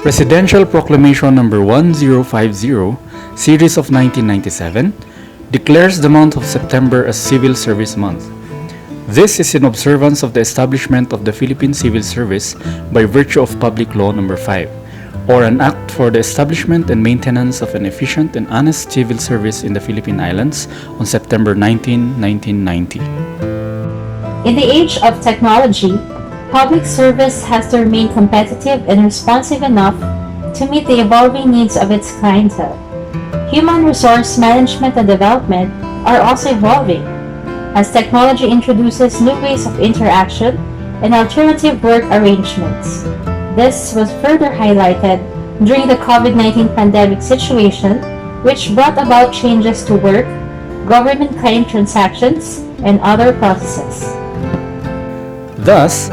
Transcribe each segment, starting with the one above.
Presidential Proclamation Number 1050, Series of 1997, declares the month of September as Civil Service Month. This is in observance of the establishment of the Philippine Civil Service by virtue of Public Law Number 5, or an act for the establishment and maintenance of an efficient and honest civil service in the Philippine Islands on September 19, 1990. In the age of technology, public service has to remain competitive and responsive enough to meet the evolving needs of its clientele. Human resource management and development are also evolving as technology introduces new ways of interaction and alternative work arrangements. This was further highlighted during the COVID-19 pandemic situation, which brought about changes to work, government claim transactions, and other processes. Thus,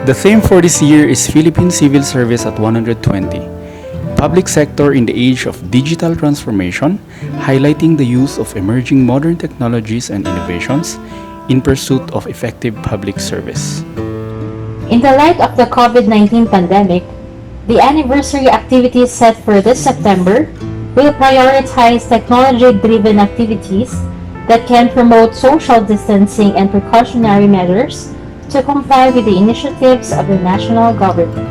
the theme for this year is Philippine Civil Service at 120, public sector in the age of digital transformation, highlighting the use of emerging modern technologies and innovations in pursuit of effective public service. In the light of the COVID-19 pandemic, the anniversary activities set for this September will prioritize technology-driven activities that can promote social distancing and precautionary measures to comply with the initiatives of the national government.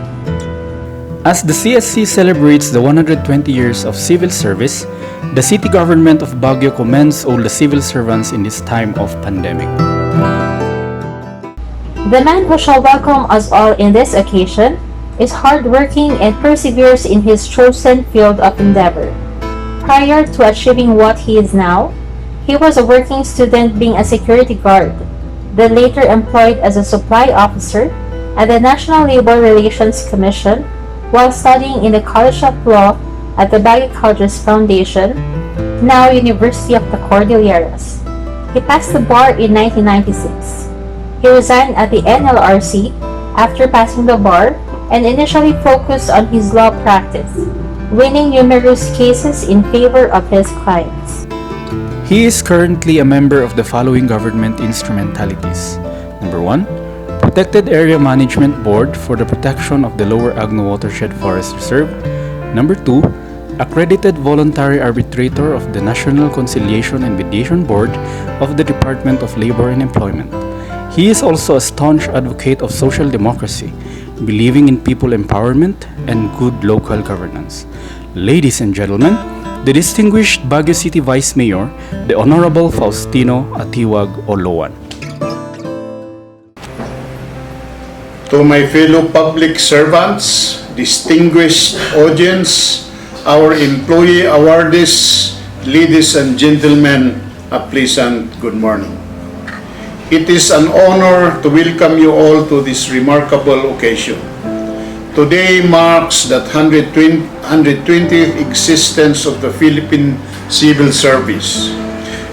As the CSC celebrates the 120 years of civil service, the city government of Baguio commends all the civil servants in this time of pandemic. The man who shall welcome us all in this occasion is hardworking and perseveres in his chosen field of endeavor. Prior to achieving what he is now, he was a working student being a security guard, then later employed as a supply officer at the National Labor Relations Commission while studying in the College of Law at the Baguio Colleges Foundation, now University of the Cordilleras. He passed the bar in 1996. He resigned at the NLRC after passing the bar and initially focused on his law practice, winning numerous cases in favor of his clients. He is currently a member of the following government instrumentalities. Number 1, Protected Area Management Board for the protection of the Lower Agno Watershed Forest Reserve. Number 2, Accredited Voluntary Arbitrator of the National Conciliation and Mediation Board of the Department of Labor and Employment. He is also a staunch advocate of social democracy, believing in people empowerment and good local governance. Ladies and gentlemen, the distinguished Baguio City Vice Mayor, the Honorable Faustino Olowan. To my fellow public servants, distinguished audience, our employee awardees, ladies and gentlemen, a pleasant good morning. It is an honor to welcome you all to this remarkable occasion. Today marks the 120th existence of the Philippine Civil Service,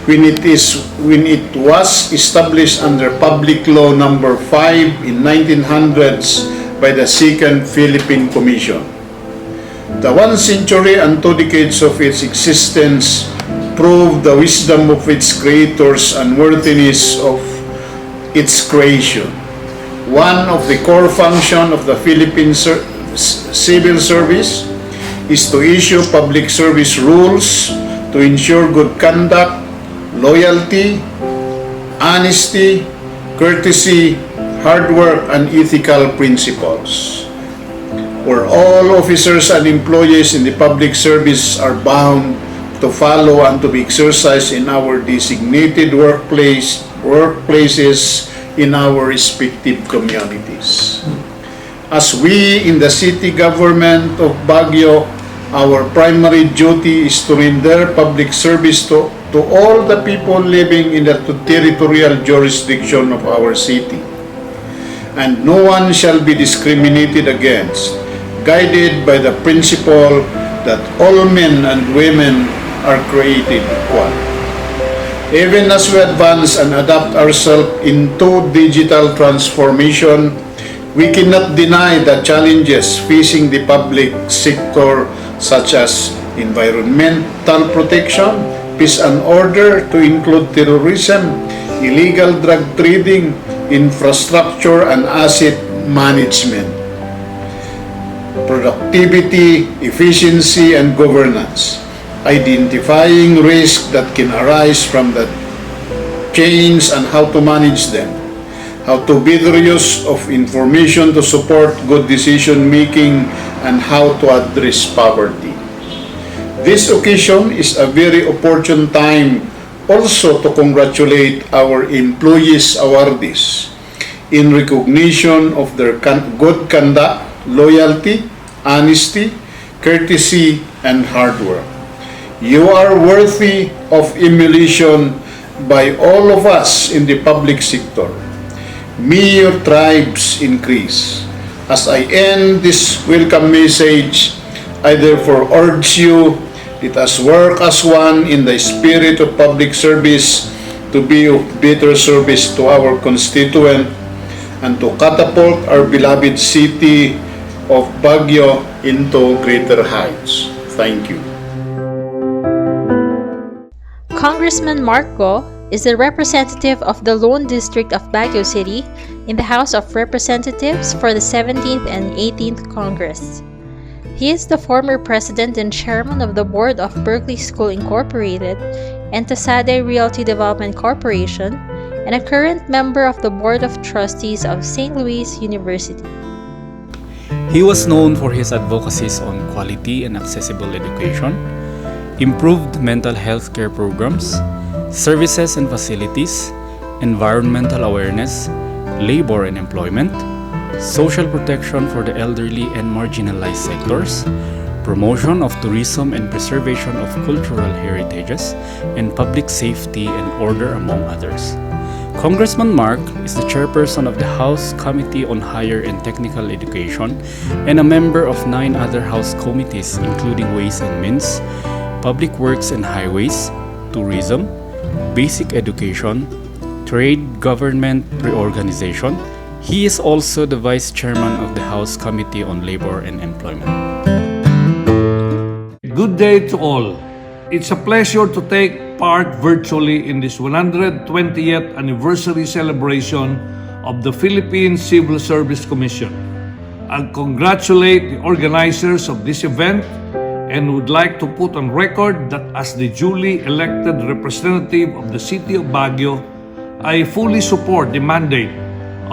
when it was established under Public Law Number 5 in 1900s by the Second Philippine Commission. The 1 century and 2 decades of its existence prove the wisdom of its creators and worthiness of its creation. One of the core functions of the Philippine Civil Service is to issue public service rules to ensure good conduct, loyalty, honesty, courtesy, hard work, and ethical principles. Where all officers and employees in the public service are bound to follow and to be exercised in our designated workplaces in our respective communities. As we in the city government of Baguio, our primary duty is to render public service to all the people living in the territorial jurisdiction of our city. And no one shall be discriminated against, guided by the principle that all men and women are created equal. Even as we advance and adapt ourselves into digital transformation, we cannot deny the challenges facing the public sector such as environmental protection, peace and order to include terrorism, illegal drug trading, infrastructure and asset management, productivity, efficiency, and governance, identifying risks that can arise from the change and how to manage them, how to better use of information to support good decision making, and how to address poverty. This occasion is a very opportune time also to congratulate our employees awardees in recognition of their good conduct, loyalty, honesty, courtesy, and hard work. You are worthy of emulation by all of us in the public sector. May your tribes increase. As I end this welcome message, I therefore urge you, let us work as one in the spirit of public service to be of better service to our constituent and to catapult our beloved city of Baguio into greater heights. Thank you. Congressman Marquez O is the representative of the Lone District of Baguio City in the House of Representatives for the 17th and 18th Congress. He is the former president and chairman of the board of Berkeley School Incorporated and Tasade Realty Development Corporation, and a current member of the board of trustees of St. Louis University. He was known for his advocacies on quality and accessible education, improved mental health care programs, services and facilities, environmental awareness, labor and employment, social protection for the elderly and marginalized sectors, promotion of tourism and preservation of cultural heritages, and public safety and order, among others. Congressman Mark is the chairperson of the House Committee on Higher and Technical Education and a member of 9 other House committees including Ways and Means, Public Works and Highways, Tourism, Basic Education, Trade, Government Reorganization. He is also the Vice Chairman of the House Committee on Labor and Employment. Good day to all. It's a pleasure to take part virtually in this 120th anniversary celebration of the Philippine Civil Service Commission. I congratulate the organizers of this event and would like to put on record that as the duly elected representative of the City of Baguio, I fully support the mandate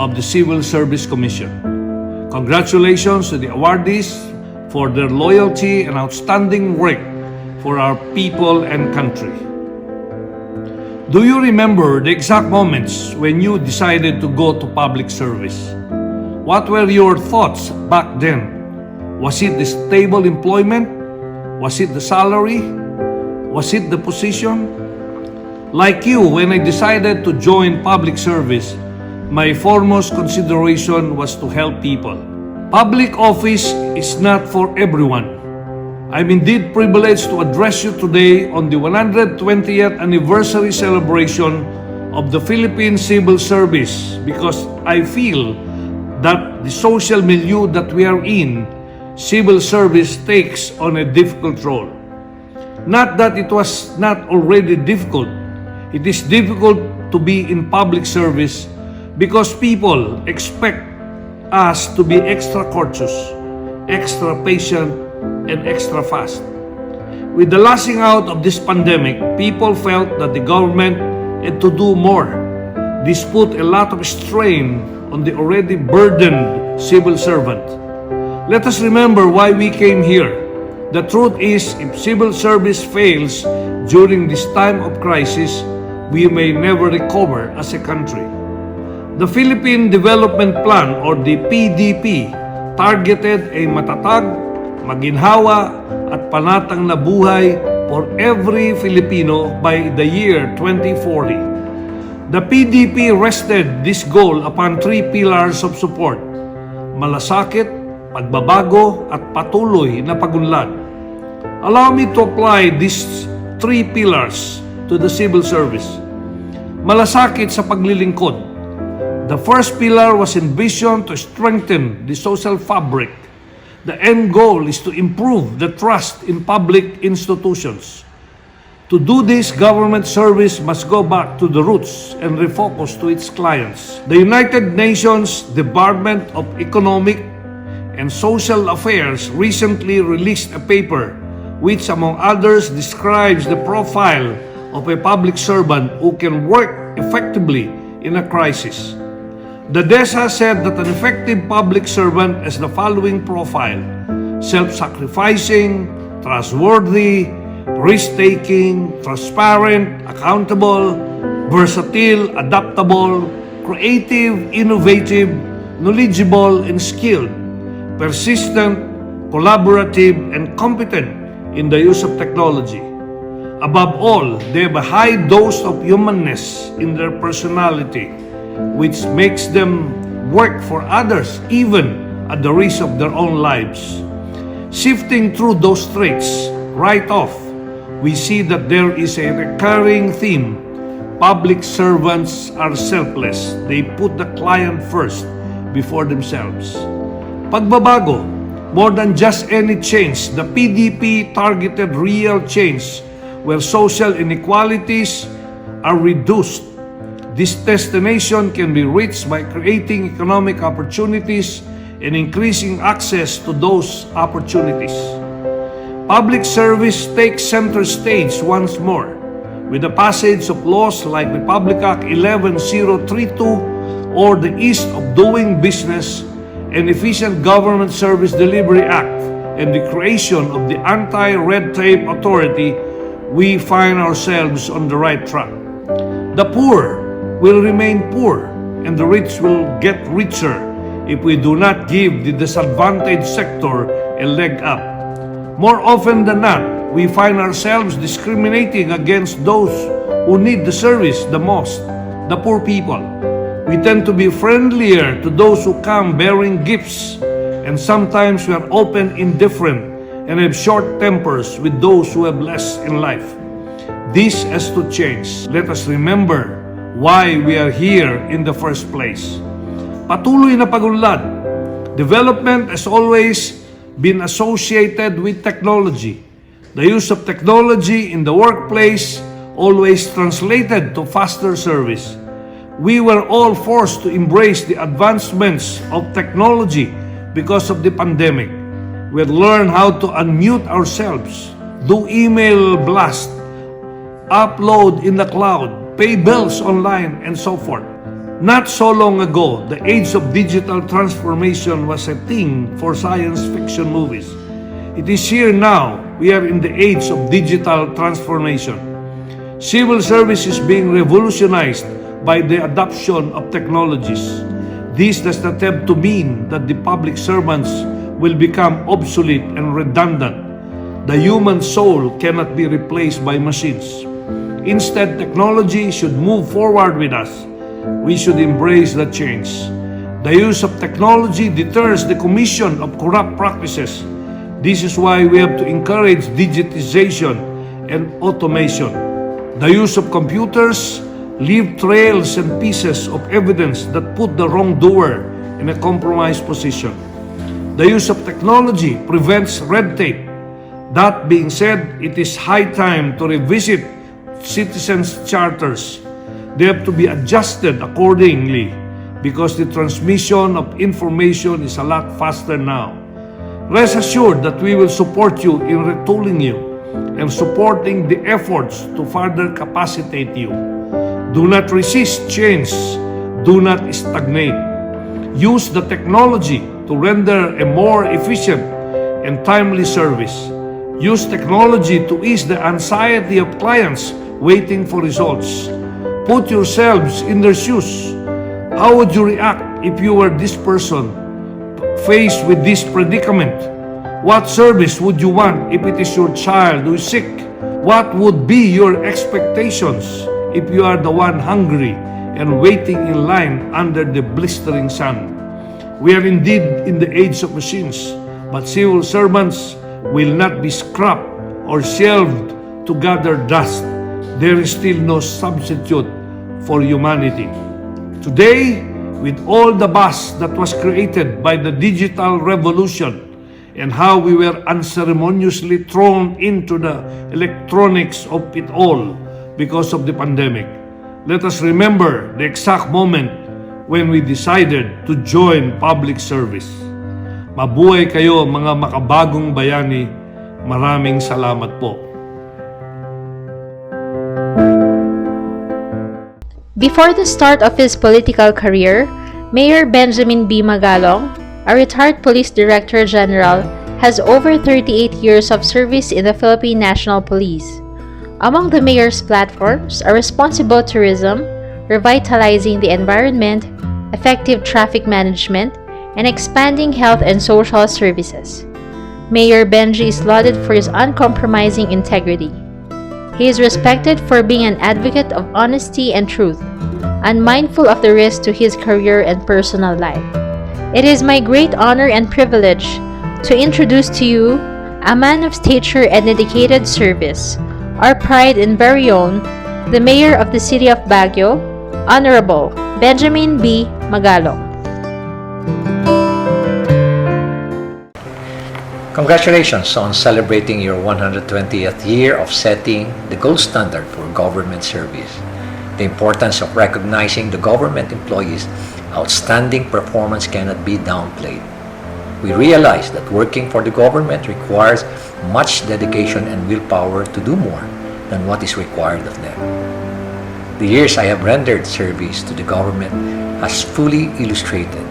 of the Civil Service Commission. Congratulations to the awardees for their loyalty and outstanding work for our people and country. Do you remember the exact moments when you decided to go to public service? What were your thoughts back then? Was it the stable employment? Was it the salary? Was it the position? Like you, when I decided to join public service, my foremost consideration was to help people. Public office is not for everyone. I'm indeed privileged to address you today on the 120th anniversary celebration of the Philippine Civil Service because I feel that the social milieu that we are in, civil service takes on a difficult role. Not that it was not already difficult. It is difficult to be in public service because people expect us to be extra courteous, extra patient, and extra fast. With the lasting out of this pandemic, people felt that the government had to do more. This put a lot of strain on the already burdened civil servant. Let us remember why we came here. The truth is, if civil service fails during this time of crisis, we may never recover as a country. The Philippine Development Plan or the PDP targeted a matatag, maginhawa at panatang na buhay for every Filipino by the year 2040. The PDP rested this goal upon 3 pillars of support: malasakit, pagbabago at patuloy na pagunlad. Allow me to apply these 3 pillars to the civil service. Malasakit sa paglilingkod. The first pillar was envisioned to strengthen the social fabric. The end goal is to improve the trust in public institutions. To do this, government service must go back to the roots and refocus to its clients. The United Nations Department of Economic and Social Affairs recently released a paper which, among others, describes the profile of a public servant who can work effectively in a crisis. The DESA said that an effective public servant has the following profile: self-sacrificing, trustworthy, risk-taking, transparent, accountable, versatile, adaptable, creative, innovative, knowledgeable, and skilled, persistent, collaborative, and competent in the use of technology. Above all, they have a high dose of humanness in their personality, which makes them work for others even at the risk of their own lives. Sifting through those traits right off, we see that there is a recurring theme. Public servants are selfless. They put the client first before themselves. Pagbabago, more than just any change, the PDP targeted real change where social inequalities are reduced. This destination can be reached by creating economic opportunities and increasing access to those opportunities. Public service takes center stage once more with the passage of laws like Republic Act 11032 or the Ease of Doing Business and Efficient Government Service Delivery Act and the creation of the Anti-Red Tape Authority, we find ourselves on the right track. The poor will remain poor and the rich will get richer if we do not give the disadvantaged sector a leg up. More often than not, we find ourselves discriminating against those who need the service the most, the poor people. We tend to be friendlier to those who come bearing gifts, and sometimes we are often indifferent and have short tempers with those who have less in life. This has to change. Let us remember why we are here in the first place. Patuloy na pagunlad. Development has always been associated with technology. The use of technology in the workplace always translated to faster service. We were all forced to embrace the advancements of technology because of the pandemic. We had learned how to unmute ourselves, do email blast, upload in the cloud, pay bills online, and so forth. Not so long ago, the age of digital transformation was a thing for science fiction movies. It is here now. We are in the age of digital transformation. Civil service is being revolutionized by the adoption of technologies. This does not have to mean that the public servants will become obsolete and redundant. The human soul cannot be replaced by machines. Instead, technology should move forward with us. We should embrace the change. The use of technology deters the commission of corrupt practices. This is why we have to encourage digitization and automation. The use of computers leave trails and pieces of evidence that put the wrongdoer in a compromised position. The use of technology prevents red tape. That being said, it is high time to revisit citizens' charters. They have to be adjusted accordingly because the transmission of information is a lot faster now. Rest assured that we will support you in retooling you and supporting the efforts to further capacitate you. Do not resist change. Do not stagnate. Use the technology to render a more efficient and timely service. Use technology to ease the anxiety of clients waiting for results. Put yourselves in their shoes. How would you react if you were this person faced with this predicament? What service would you want if it is your child who is sick? What would be your expectations if you are the one hungry and waiting in line under the blistering sun? We are indeed in the age of machines, but civil servants will not be scrapped or shelved to gather dust. There is still no substitute for humanity. Today, with all the buzz that was created by the digital revolution and how we were unceremoniously thrown into the electronics of it all because of the pandemic, let us remember the exact moment when we decided to join public service. Mabuhay kayo mga makabagong bayani. Maraming salamat po. Before the start of his political career, Mayor Benjamin B. Magalong, a retired police director general, has over 38 years of service in the Philippine National Police. Among the mayor's platforms are responsible tourism, revitalizing the environment, effective traffic management, and expanding health and social services. Mayor Benji is lauded for his uncompromising integrity. He is respected for being an advocate of honesty and truth, unmindful of the risk to his career and personal life. It is my great honor and privilege to introduce to you a man of stature and dedicated service, our pride and very own, the Mayor of the City of Baguio, Honorable Benjamin B. Magalong. Congratulations on celebrating your 120th year of setting the gold standard for government service. The importance of recognizing the government employees' outstanding performance cannot be downplayed. We realize that working for the government requires much dedication and willpower to do more than what is required of them. The years I have rendered service to the government has fully illustrated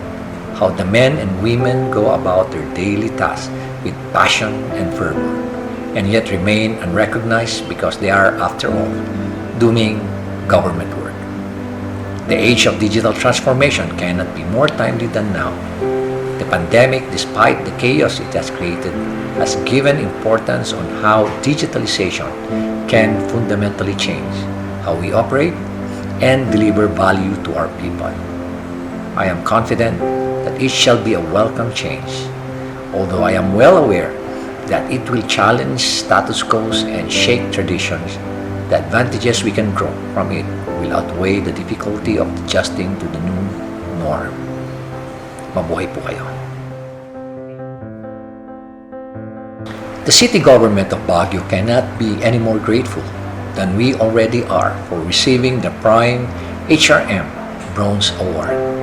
how the men and women go about their daily tasks with passion and fervor, and yet remain unrecognized because they are, after all, doing government work. The age of digital transformation cannot be more timely than now. The pandemic, despite the chaos it has created, has given importance on how digitalization can fundamentally change how we operate and deliver value to our people. I am confident that it shall be a welcome change, although I am well aware that it will challenge status quos and shake traditions. The advantages we can draw from it will outweigh the difficulty of adjusting to the new norm. Mabuhay po kayo. The city government of Baguio cannot be any more grateful than we already are for receiving the Prime HRM Bronze Award.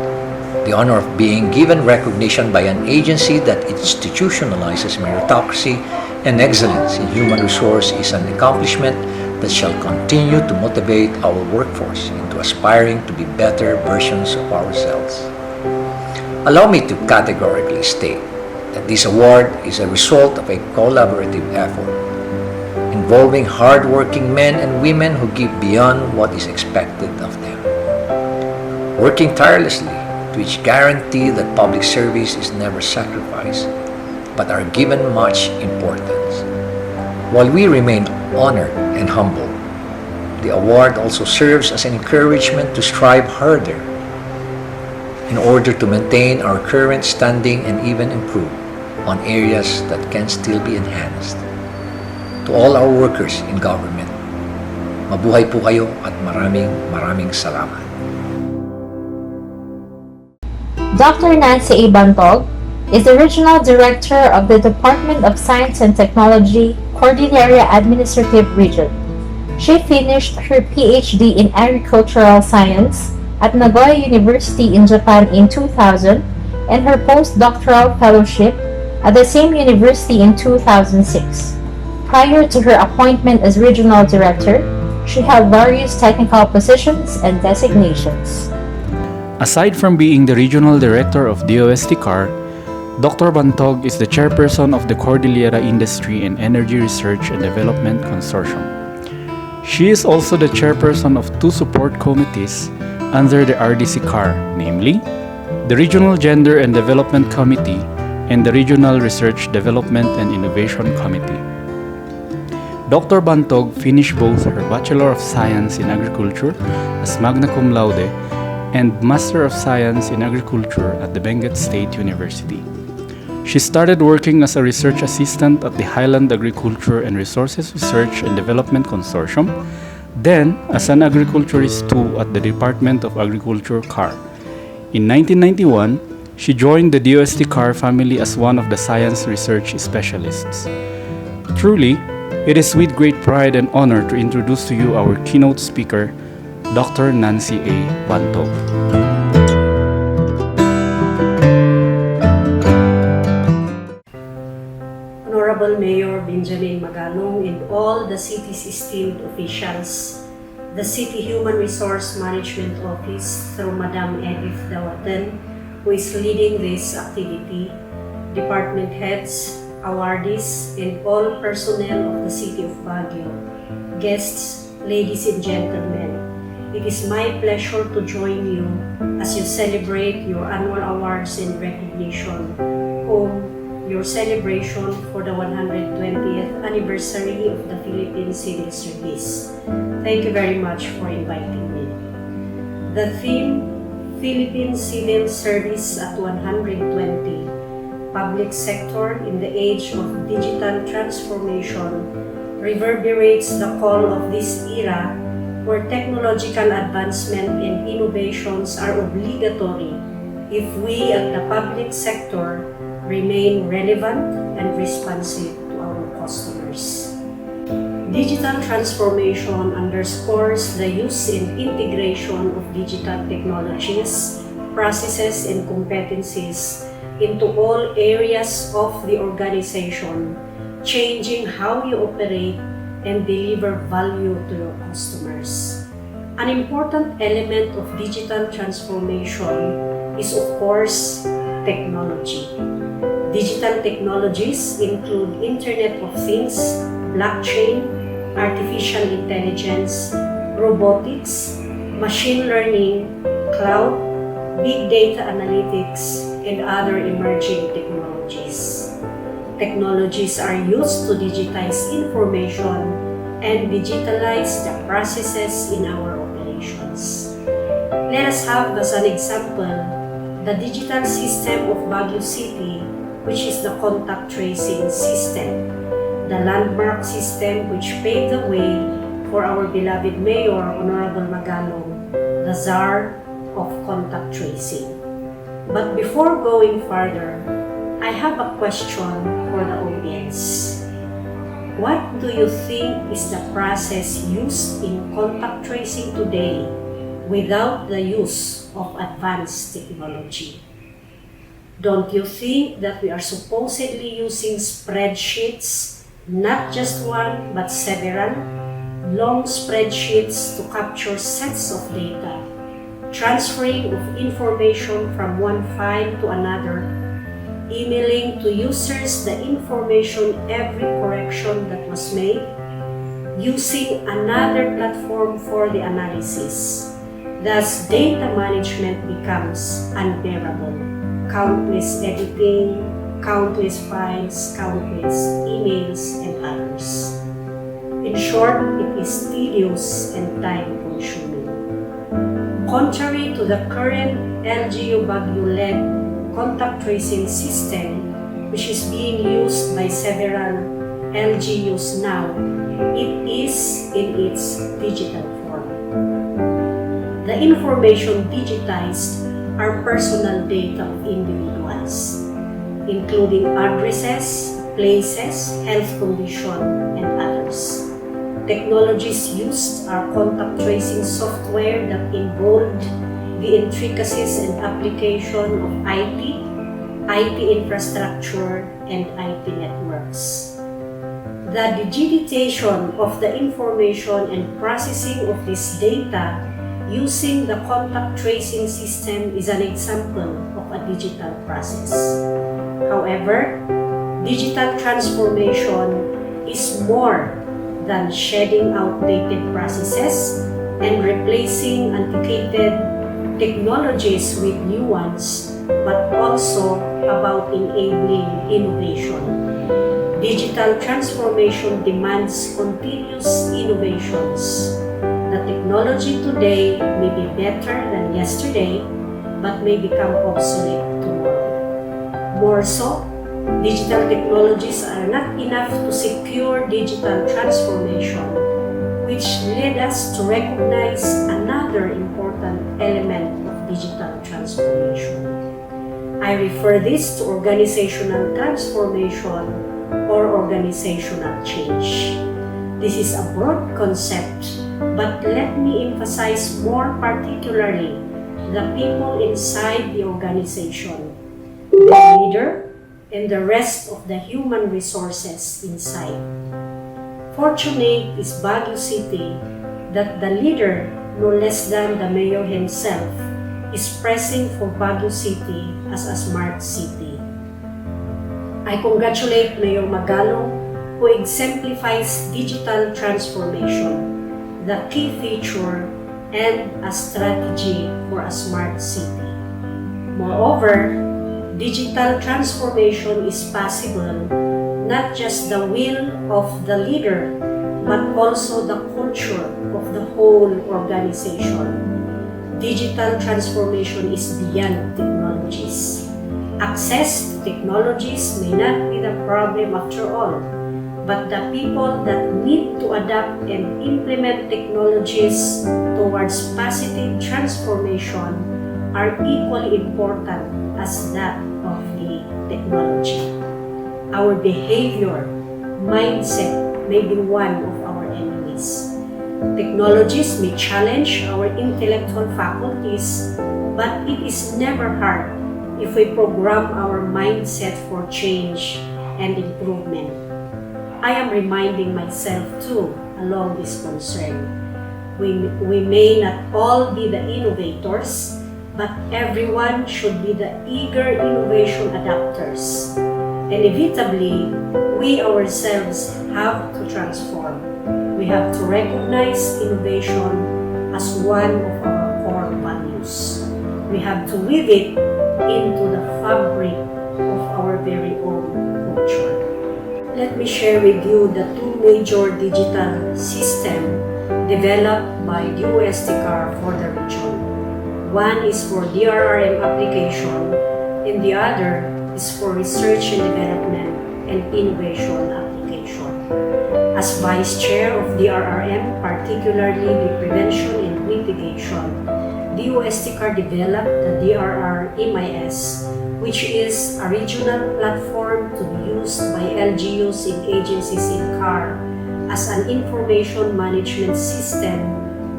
The honor of being given recognition by an agency that institutionalizes meritocracy and excellence in human resource is an accomplishment that shall continue to motivate our workforce into aspiring to be better versions of ourselves. Allow me to categorically state that this award is a result of a collaborative effort involving hardworking men and women who give beyond what is expected of them, working tirelessly to each guarantee that public service is never sacrificed, but are given much importance. While we remain honored and humble, the award also serves as an encouragement to strive harder in order to maintain our current standing and even improve on areas that can still be enhanced. To all our workers in government, mabuhay po kayo at maraming salamat. Dr. Nancy A. Bantog is the Regional Director of the Department of Science and Technology, Cordillera Administrative Region. She finished her Ph.D. in Agricultural Science at Nagoya University in Japan in 2000 and her postdoctoral fellowship at the same university in 2006. Prior to her appointment as Regional Director, she held various technical positions and designations. Aside from being the Regional Director of DOST-CAR, Dr. Bantog is the Chairperson of the Cordillera Industry and Energy Research and Development Consortium. She is also the Chairperson of two support committees under the RDC-CAR, namely, the Regional Gender and Development Committee and the Regional Research Development and Innovation Committee. Dr. Bantog finished both her Bachelor of Science in Agriculture as magna cum laude and Master of Science in Agriculture at the Benguet State University. She started working as a research assistant at the Highland Agriculture and Resources Research and Development Consortium, then as an agriculturist too at the Department of Agriculture CAR. In 1991, she joined the DOST-CAR family as one of the science research specialists. Truly, it is with great pride and honor to introduce to you our keynote speaker, Dr. Nancy A. Bantog. Honorable Mayor Benjamin Magalong and all the city's esteemed officials, the City Human Resource Management Office through Madam Edith Dawatan, who is leading this activity, department heads, awardees, and all personnel of the City of Baguio, guests, ladies and gentlemen. It is my pleasure to join you as you celebrate your annual awards and recognition, your celebration for the 120th anniversary of the Philippine Civil Service. Thank you very much for inviting me. The theme, Philippine Civil Service at 120, Public Sector in the Age of Digital Transformation, reverberates the call of this era where technological advancement and innovations are obligatory if we at the public sector remain relevant and responsive to our customers. Digital transformation underscores the use and integration of digital technologies, processes, and competencies into all areas of the organization, changing how you operate and deliver value to your customers. An important element of digital transformation is, of course, technology. Digital technologies include Internet of Things, blockchain, artificial intelligence, robotics, machine learning, cloud, big data analytics, and other emerging technologies. Technologies are used to digitize information and digitalize the processes in our operations. Let us have as an example the digital system of Baguio City, which is the contact tracing system, the landmark system which paved the way for our beloved Mayor, Honorable Magalong, the Czar of contact tracing. But before going further, I have a question for the audience. What do you think is the process used in contact tracing today without the use of advanced technology? Don't you think that we are supposedly using spreadsheets, not just one but several, long spreadsheets to capture sets of data, transferring of information from one file to another, emailing to users the information every correction that was made, using another platform for the analysis. Thus, data management becomes unbearable. Countless editing, countless files, countless emails, and others. In short, it is tedious and time-consuming. Contrary to the current LGU Baguio-led contact tracing system, which is being used by several LGUs now, it is in its digital form. The information digitized are personal data of individuals, including addresses, places, health condition, and others. Technologies used are contact tracing software that involved the intricacies and application of IT infrastructure, and IT networks. The digitization of the information and processing of this data using the contact tracing system is an example of a digital process. However, digital transformation is more than shedding outdated processes and replacing antiquated technologies with new ones, but also about enabling innovation. Digital transformation demands continuous innovations. The technology today may be better than yesterday, but may become obsolete tomorrow. More so, digital technologies are not enough to secure digital transformation, which led us to recognize another important element of digital transformation. I refer this to organizational transformation or organizational change. This is a broad concept, but let me emphasize more particularly the people inside the organization, the leader, and the rest of the human resources inside. Fortunate is Baguio City that the leader, no less than the mayor himself, is pressing for Baguio City as a smart city. I congratulate Mayor Magalong, who exemplifies digital transformation, the key feature and a strategy for a smart city. Moreover, digital transformation is possible not just the will of the leader, but also the culture of the whole organization. Digital transformation is beyond technologies. Access to technologies may not be the problem after all, but the people that need to adapt and implement technologies towards positive transformation are equally important as that of the technology. Our behavior, mindset may be one of our enemies. Technologies may challenge our intellectual faculties, but it is never hard if we program our mindset for change and improvement. I am reminding myself too along this concern. We may not all be the innovators, but everyone should be the eager innovation adapters. Inevitably, we ourselves have to transform. We have to recognize innovation as one of our core values. We have to weave it into the fabric of our very own culture. Let me share with you the two major digital systems developed by USTCAR for the region. One is for DRRM application and the other is for research and development and innovation application. As Vice Chair of DRRM, particularly the prevention and mitigation, DOSTCAR developed the DRR MIS, which is a regional platform to be used by LGUs in agencies in CAR as an information management system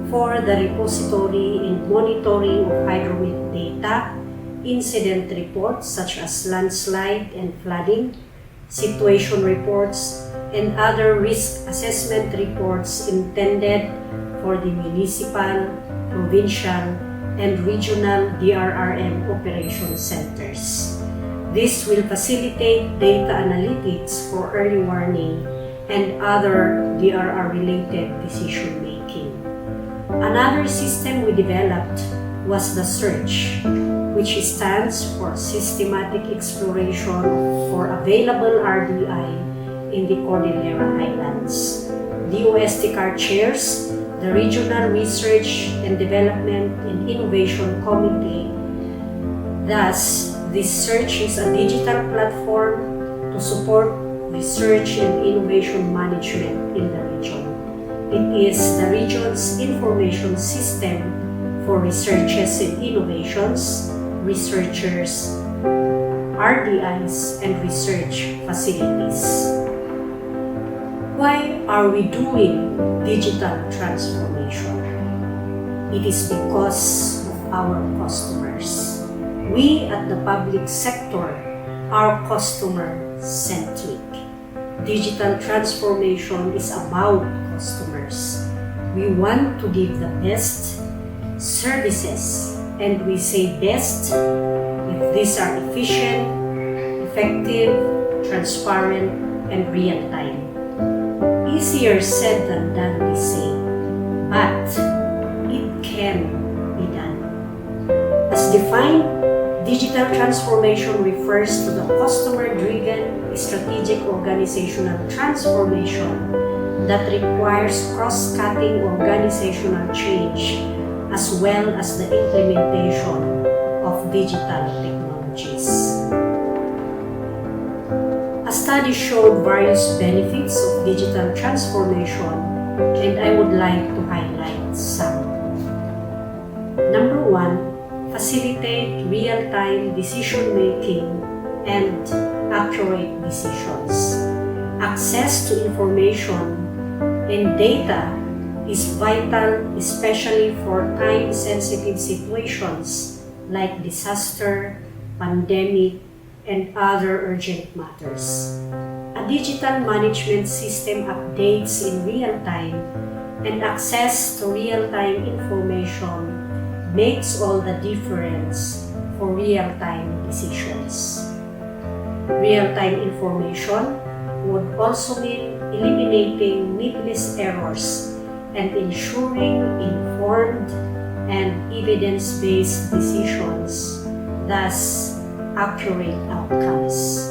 for the repository and monitoring of hydrometeor data, incident reports such as landslide and flooding, situation reports, and other risk assessment reports intended for the municipal, provincial, and regional DRRM operation centers. This will facilitate data analytics for early warning and other DRR-related decision-making. Another system we developed was the SEARCH, which stands for Systematic Exploration for Available RDI in the Cordillera Highlands. DOSTCAR chairs the Regional Research and Development and Innovation Committee. Thus, this SEARCH is a digital platform to support research and innovation management in the region. It is the region's information system for researches and innovations, researchers, RDIs, and research facilities. Why are we doing digital transformation? It is because of our customers. We at the public sector are customer-centric. Digital transformation is about customers. We want to give the best services, and we say best if these are efficient, effective, transparent, and real-time. Easier said than done, we say, but it can be done. As defined, digital transformation refers to the customer-driven strategic organizational transformation that requires cross-cutting organizational change as well as the implementation of digital technologies. A study showed various benefits of digital transformation, and I would like to highlight some. Number one, facilitate real-time decision-making and accurate decisions. Access to information and data is vital, especially for time-sensitive situations like disaster, pandemic, and other urgent matters. A digital management system updates in real time, and access to real-time information makes all the difference for real-time decisions. Real-time information would also mean eliminating needless errors and ensuring informed and evidence-based decisions, thus accurate outcomes.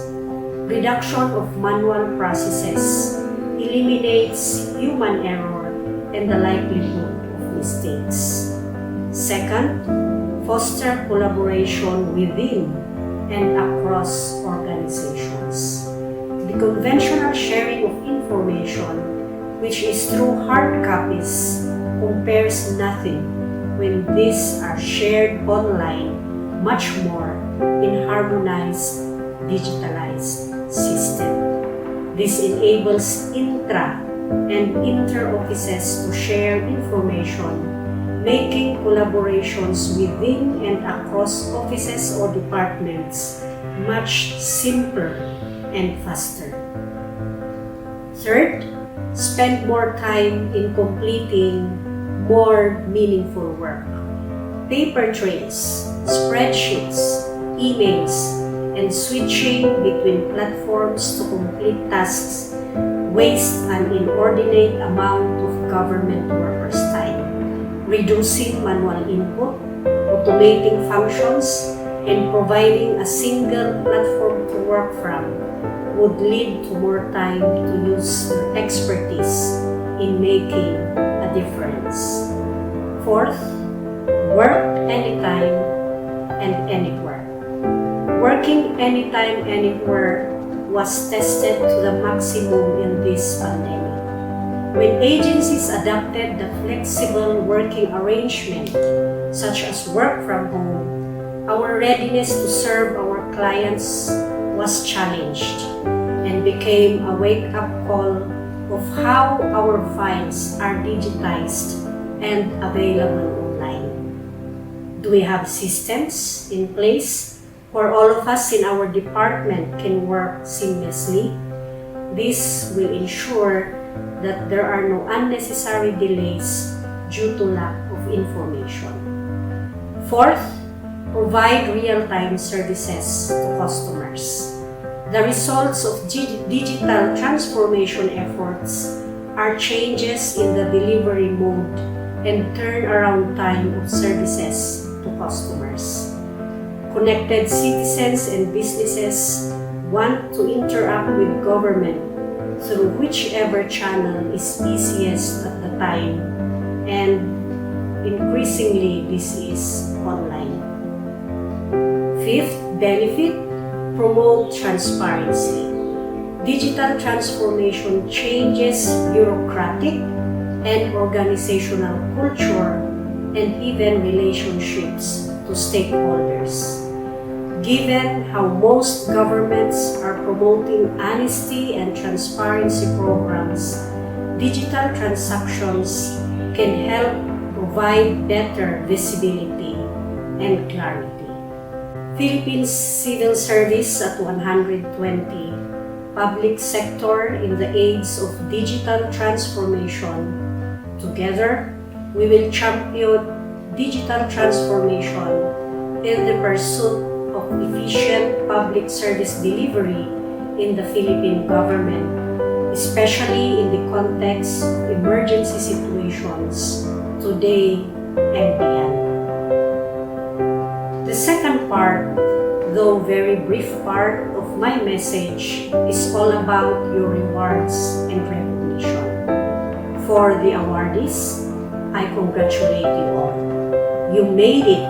Reduction of manual processes eliminates human error and the likelihood of mistakes. Second, foster collaboration within and across organizations. The conventional sharing of information, which is through hard copies, compares nothing when these are shared online, much more in harmonized, digitalized system. This enables intra and inter-offices to share information, making collaborations within and across offices or departments much simpler and faster. Third, spend more time in completing more meaningful work. Paper trails, spreadsheets, emails, and switching between platforms to complete tasks waste an inordinate amount of government workers' time. Reducing manual input, automating functions, and providing a single platform to work from would lead to more time to use their expertise in making a difference. Fourth, work anytime and anywhere. Working anytime, anywhere was tested to the maximum in this pandemic. When agencies adopted the flexible working arrangement, such as work from home, our readiness to serve our clients was challenged and became a wake-up call of how our files are digitized and available online. Do we have systems in place where all of us in our department can work seamlessly? This will ensure that there are no unnecessary delays due to lack of information. Fourth, provide real-time services to customers. The results of digital transformation efforts are changes in the delivery mode and turnaround time of services to customers. Connected citizens and businesses want to interact with government through whichever channel is easiest at the time, and increasingly this is online. Fifth benefit, promote transparency. Digital transformation changes bureaucratic and organizational culture and even relationships to stakeholders. Given how most governments are promoting honesty and transparency programs, digital transactions can help provide better visibility and clarity. Philippine civil service at 120, public sector in the age of digital transformation. Together, we will champion digital transformation in the pursuit of efficient public service delivery in the Philippine government, especially in the context of emergency situations today and beyond. The second part, though very brief part of my message, is all about your rewards and recognition. For the awardees, I congratulate you all. You made it.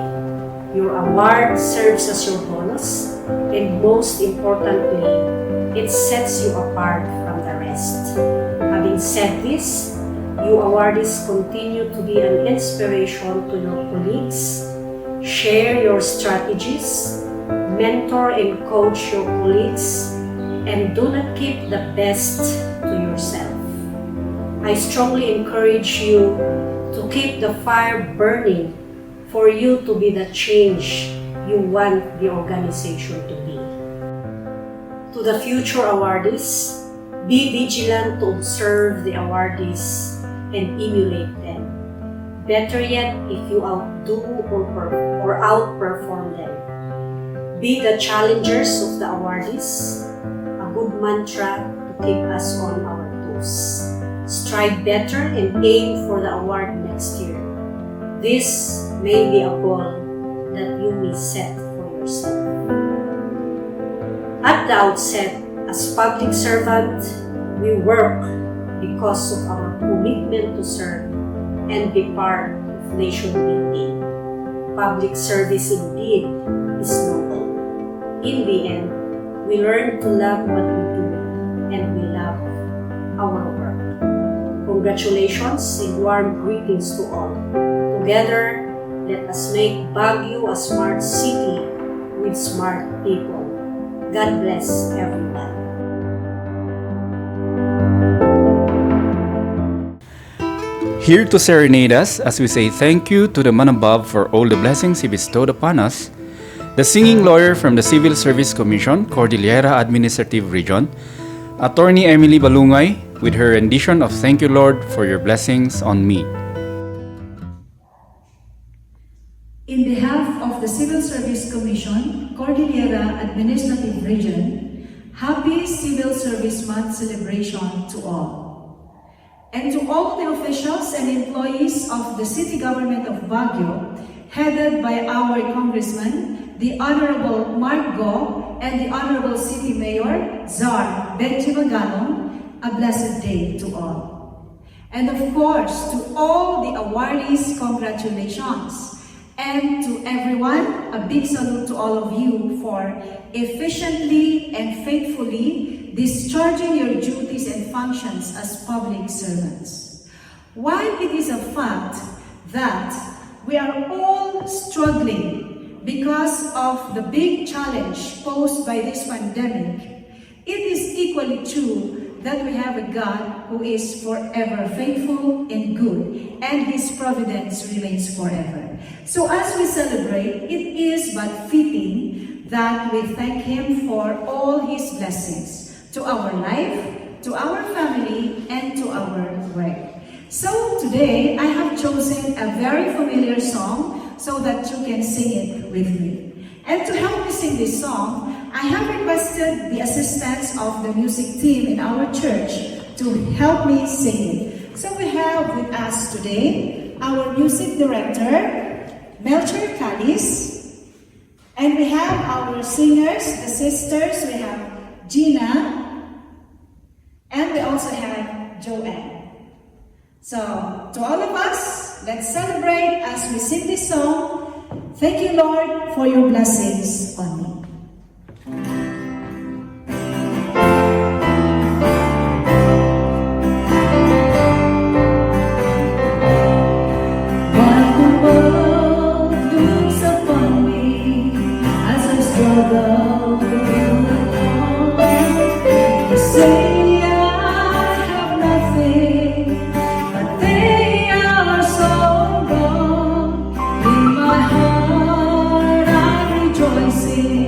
Your award serves as your bonus, and most importantly, it sets you apart from the rest. Having said this, you awardees continue to be an inspiration to your colleagues. Share your strategies, mentor and coach your colleagues, and do not keep the best to yourself. I strongly encourage you to keep the fire burning for you to be the change you want the organization to be. To the future awardees, be vigilant to observe the awardees and emulate them. Better yet, if you outdo or outperform them. Be the challengers of the awardees, a good mantra to keep us on our toes. Strive better and aim for the award next year. This may be a goal that you may set for yourself. At the outset, as public servant, we work because of our commitment to serve and be part of nation building. Public service indeed is noble. In the end, we learn to love what we do and we love our work. Congratulations and warm greetings to all. Together, let us make Baguio a smart city with smart people. God bless everyone. Here to serenade us as we say thank you to the man above for all the blessings he bestowed upon us, the singing lawyer from the Civil Service Commission, Cordillera Administrative Region, Attorney Emily Balungay, with her rendition of Thank You Lord for Your Blessings on Me. In behalf of the Civil Service Commission, Cordillera Administrative Region, Happy Civil Service Month celebration to all. And to all the officials and employees of the City Government of Baguio, headed by our Congressman, the Honorable Mark Go, and the Honorable City Mayor, Czar Benji Magalong, a blessed day to all. And of course, to all the awardees, congratulations. And to everyone, a big salute to all of you for efficiently and faithfully discharging your duties and functions as public servants. While it is a fact that we are all struggling because of the big challenge posed by this pandemic, it is equally true that we have a God who is forever faithful and good, and His providence remains forever. So as we celebrate, it is but fitting that we thank Him for all His blessings to our life, to our family, and to our work. So today, I have chosen a very familiar song so that you can sing it with me. And to help me sing this song, I have requested the assistance of the music team in our church to help me sing it. So we have with us today our music director, Melcher Calis, and we have our singers, the sisters. We have Gina, and we also have Joanne. So, to all of us, let's celebrate as we sing this song. Thank you, Lord, for your blessings on me. While the world looks upon me as I struggle along, they say I have nothing, but they are so wrong. In my heart I'm rejoicing.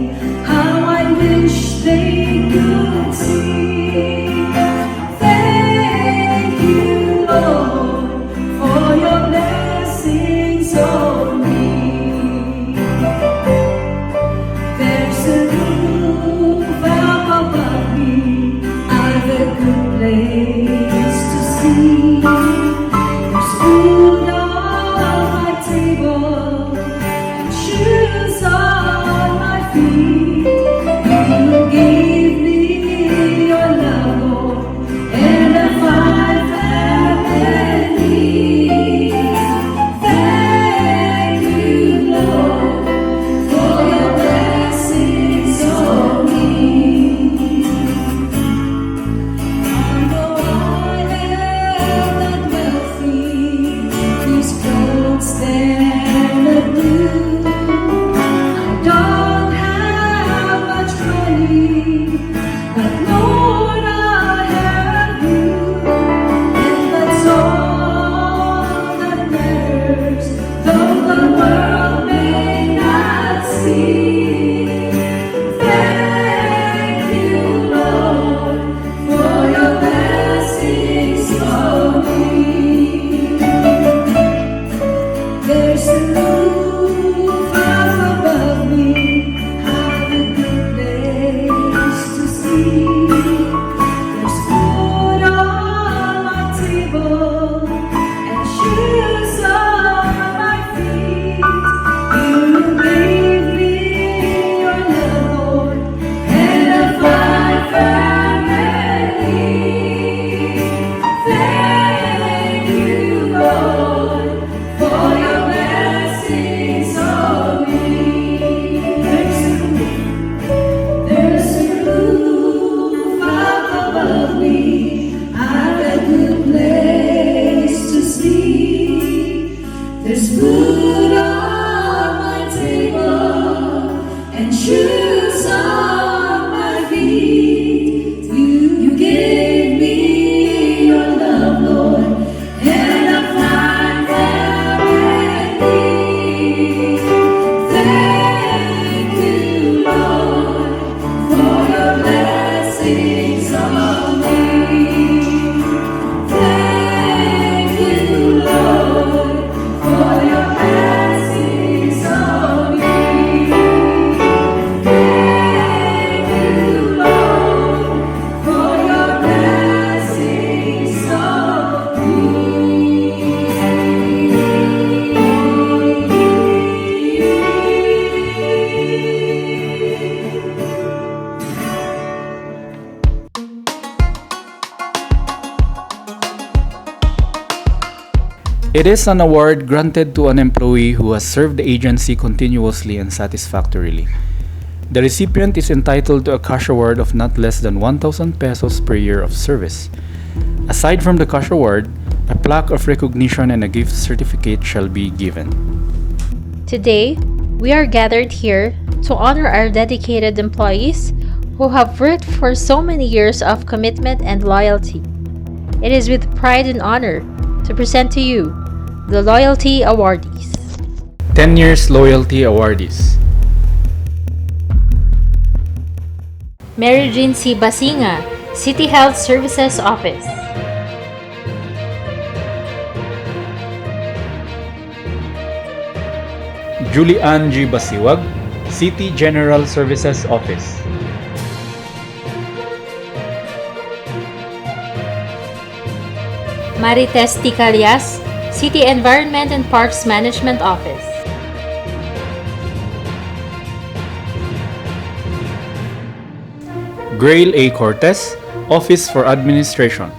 It is an award granted to an employee who has served the agency continuously and satisfactorily. The recipient is entitled to a cash award of not less than 1,000 pesos per year of service. Aside from the cash award, a plaque of recognition and a gift certificate shall be given. Today, we are gathered here to honor our dedicated employees who have worked for so many years of commitment and loyalty. It is with pride and honor to present to you the Loyalty Awardees. 10 Years Loyalty Awardees. Mary Jean C. Basinga, City Health Services Office. Julie Ann G. Basiwag, City General Services Office. Marites T. Calias, City Environment and Parks Management Office. Grail A. Cortez, Office for Administration.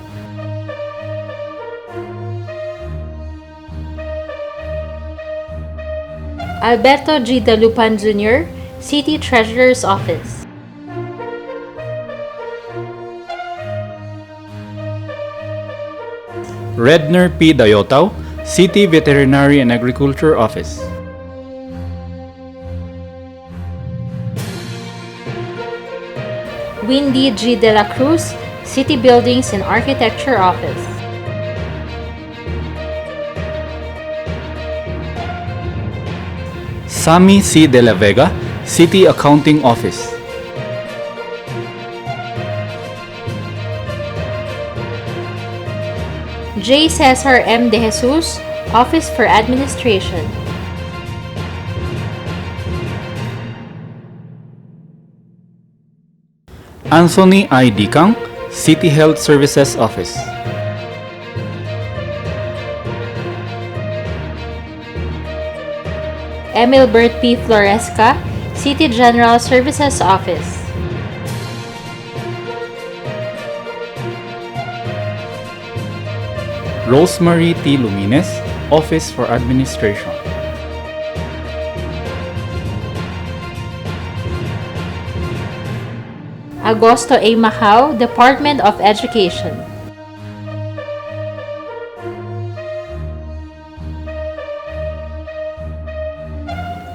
Alberto G. Dalupan Jr., City Treasurer's Office. Redner P. Dayotao, City Veterinary and Agriculture Office. Windy G. De La Cruz, City Buildings and Architecture Office. Sammy C. De La Vega, City Accounting Office. J. Cesar M. De Jesus, Office for Administration. Anthony I. Dicang, City Health Services Office. Emil Bert P. Floresca, City General Services Office. Rosemary T. Lumines, Office for Administration. Agosto A. Macau, Department of Education.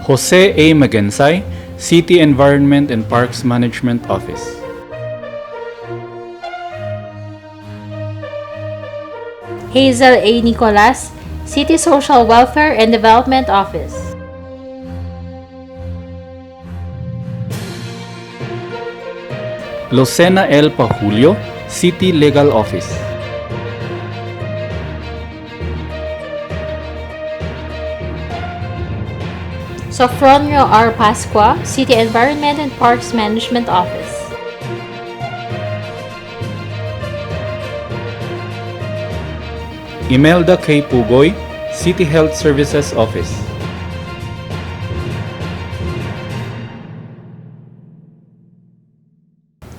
Jose A. Magensay, City Environment and Parks Management Office. Hazel A. Nicolas, City Social Welfare and Development Office. Lucena L. Pajulio, City Legal Office. Sofronio R. Pascua, City Environment and Parks Management Office. Imelda K. Pugoy, City Health Services Office.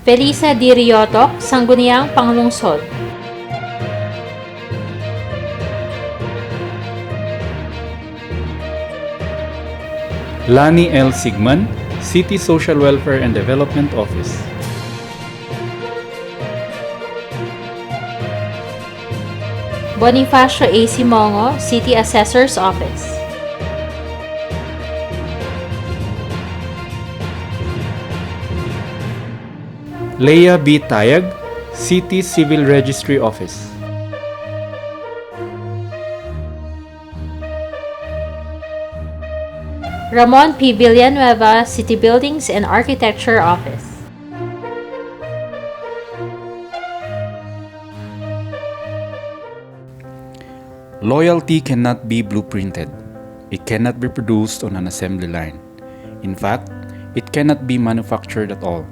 Felisa D. Rioto, Sangguniang Panglungsod. Lani L. Sigman, City Social Welfare and Development Office. Bonifacio A. Simongo, City Assessor's Office. Leia B. Tayag, City Civil Registry Office. Ramon P. Villanueva, City Buildings and Architecture Office. Loyalty cannot be blueprinted. It cannot be produced on an assembly line. In fact, it cannot be manufactured at all.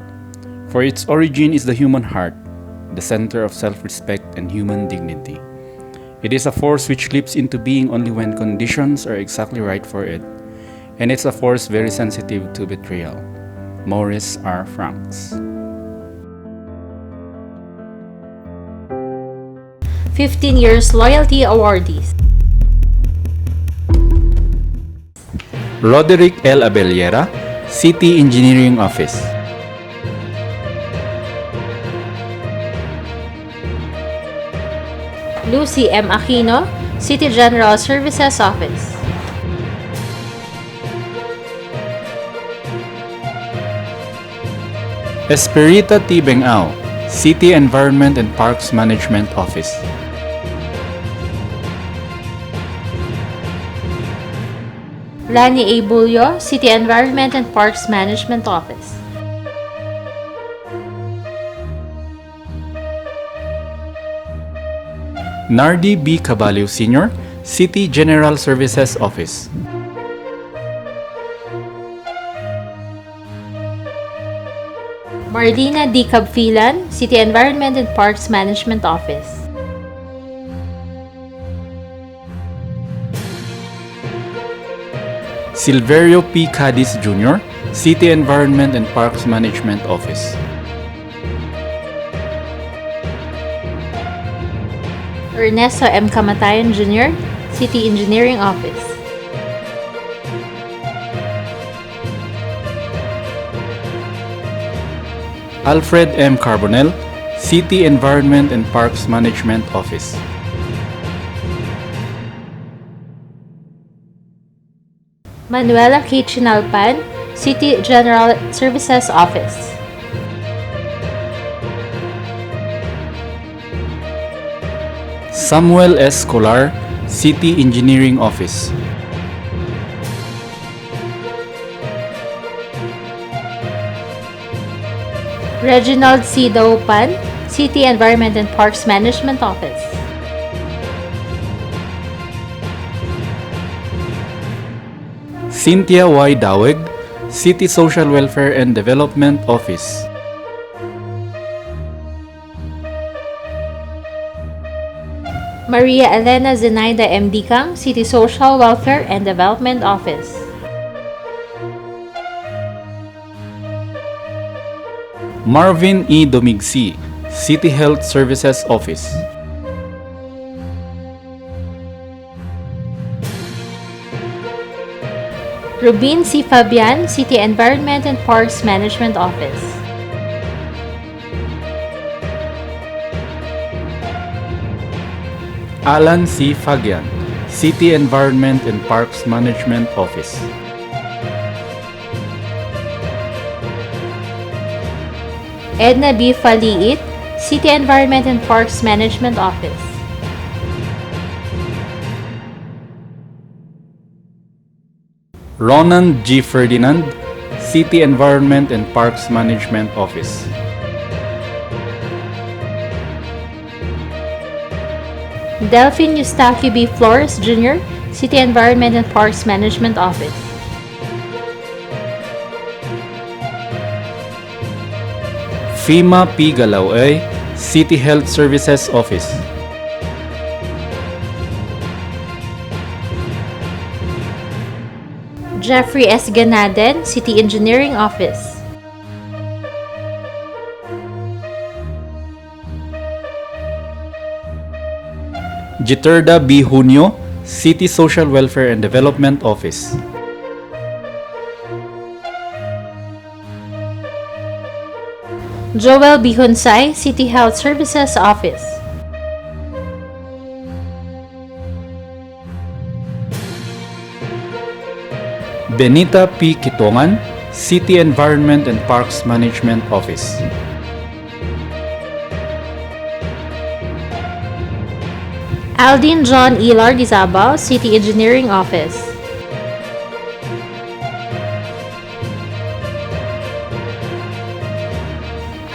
For its origin is the human heart, the center of self-respect and human dignity. It is a force which leaps into being only when conditions are exactly right for it. And it's a force very sensitive to betrayal. Maurice R. Franks. 15 Years Loyalty Awardees. Roderick L. Abellera, City Engineering Office. Lucy M. Aquino, City General Services Office. Esperita T. Bengao, City Environment and Parks Management Office. Lani A. Bulyo, City Environment and Parks Management Office. Nardi B. Caballo Sr., City General Services Office. Marlina D. Cabfilan, City Environment and Parks Management Office. Silverio P. Cadiz Jr., City Environment and Parks Management Office. Ernesto M. Camatayan Jr., City Engineering Office. Alfred M. Carbonell, City Environment and Parks Management Office. Manuela K. Chinalpan, City General Services Office. Samuel S. Colar, City Engineering Office. Reginald C. Daupan, City Environment and Parks Management Office. Cynthia Y. Daweg, City Social Welfare and Development Office. Maria Elena Zenaida M. Dicang, City Social Welfare and Development Office. Marvin E. Domigsi, City Health Services Office. Rubin C. Fabian, City Environment and Parks Management Office. Alan C. Fagian, City Environment and Parks Management Office. Edna B. Faliit, City Environment and Parks Management Office. Ronan G. Ferdinand, City Environment and Parks Management Office. Delphine Eustachio B. Flores Jr., City Environment and Parks Management Office. Fima P. Galauay, City Health Services Office. Jeffrey S. Ganaden, City Engineering Office. Jiterda B. Junio, City Social Welfare and Development Office. Joel B. Hunsay, City Health Services Office. Benita P. Kitongan, City Environment and Parks Management Office. Aldin John E. Lardizabal, City Engineering Office.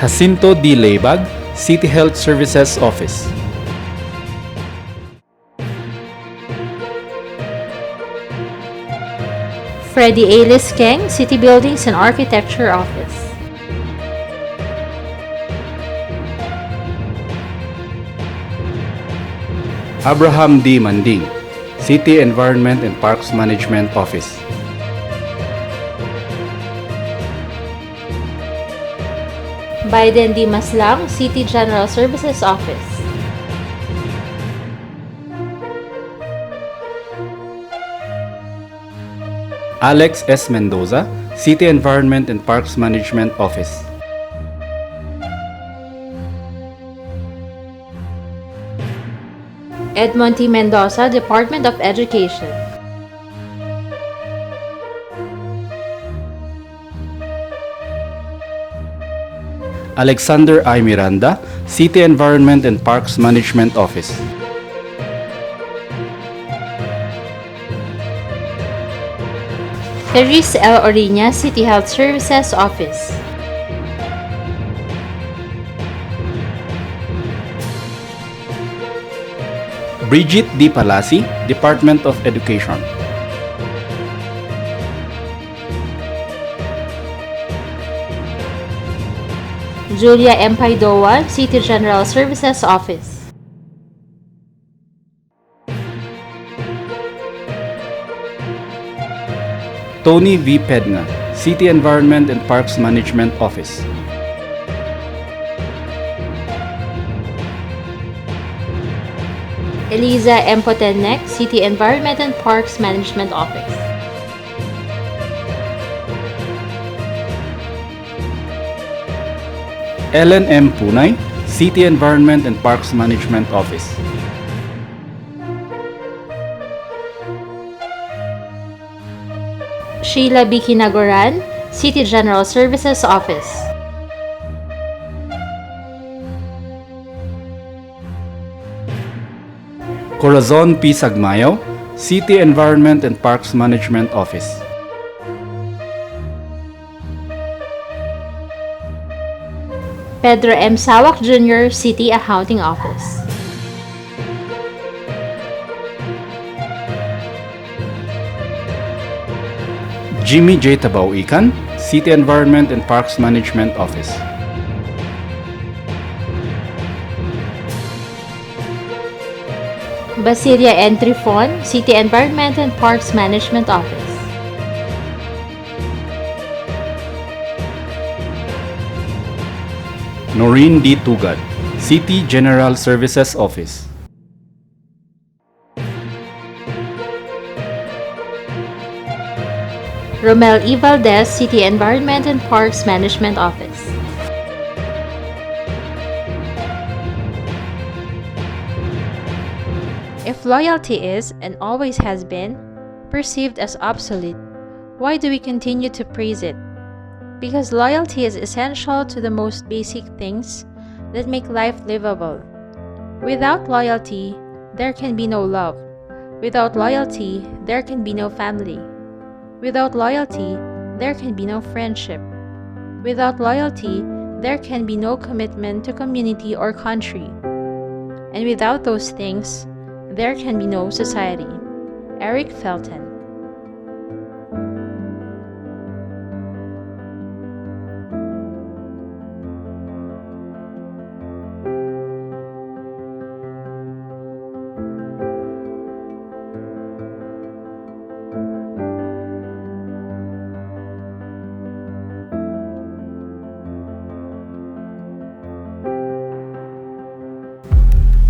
Jacinto D. Leibag, City Health Services Office. Freddie A. Liskeng, City Buildings and Architecture Office. Abraham D. Manding, City Environment and Parks Management Office. Biden D. Maslang, City General Services Office. Alex S. Mendoza, City Environment and Parks Management Office. Edmond T. Mendoza, Department of Education. Alexander I. Miranda, City Environment and Parks Management Office. Therese L. Oriña, City Health Services Office. Bridget D. Palasi, Department of Education. Julia M. Paidoa, City General Services Office. Tony V. Pedna, City Environment and Parks Management Office. Eliza M. Potenec, City Environment and Parks Management Office. Ellen M. Punay, City Environment and Parks Management Office. Sheila B. Kinagoran, City General Services Office. Corazon P. Sagmayo, City Environment and Parks Management Office. Pedro M. Sawak Jr., City Accounting Office. Jimmy J. Tabao-Ican, City Environment and Parks Management Office. Basilia N. Trifon, City Environment and Parks Management Office. Noreen D. Tugad, City General Services Office. Romel E. Valdez, City Environment and Parks Management Office. If loyalty is, and always has been, perceived as obsolete, why do we continue to praise it? Because loyalty is essential to the most basic things that make life livable. Without loyalty, there can be no love. Without loyalty, there can be no family. Without loyalty, there can be no friendship. Without loyalty, there can be no commitment to community or country. And without those things, there can be no society. Eric Felton.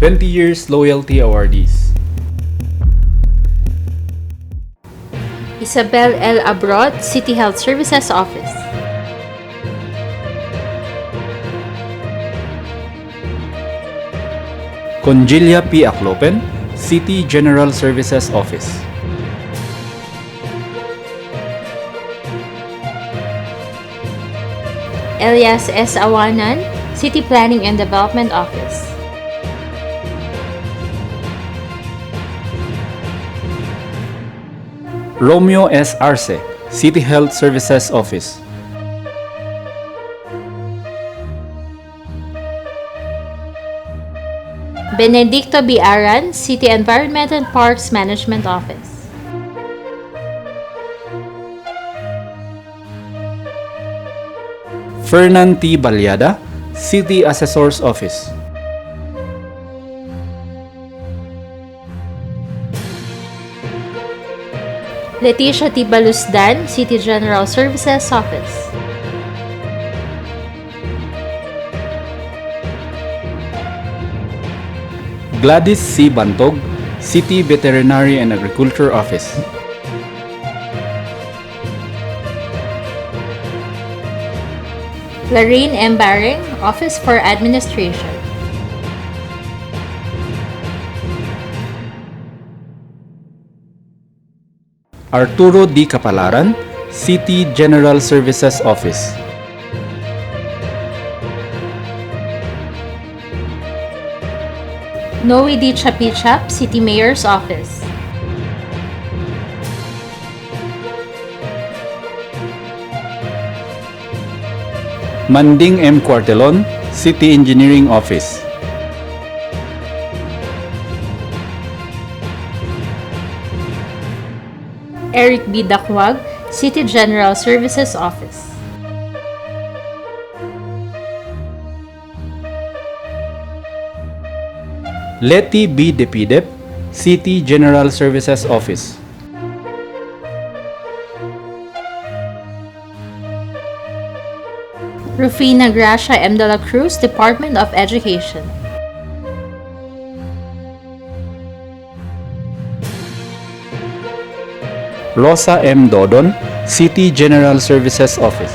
"20 Years Loyalty Awardees." Isabel L. Abrot, City Health Services Office. Conjilia P. Aclopen, City General Services Office. Elias S. Awanan, City Planning and Development Office. Romeo S. Arce, City Health Services Office. Benedicto B. Aran, City Environment and Parks Management Office. Fernan T. Balyada, City Assessor's Office. Leticia T. Balusdan, City General Services Office. Gladys C. Bantog, City Veterinary and Agriculture Office. Lorraine M. Baring, Office for Administration. Arturo D. Capalaran, City General Services Office. Noe D. Chapichap, City Mayor's Office. Manding M. Cuartelon, City Engineering Office. Eric B. Dakwag, City General Services Office. Letty B. Depidep, City General Services Office. Rufina Gracia M. de la Cruz, Department of Education. Rosa M. Dodon, City General Services Office.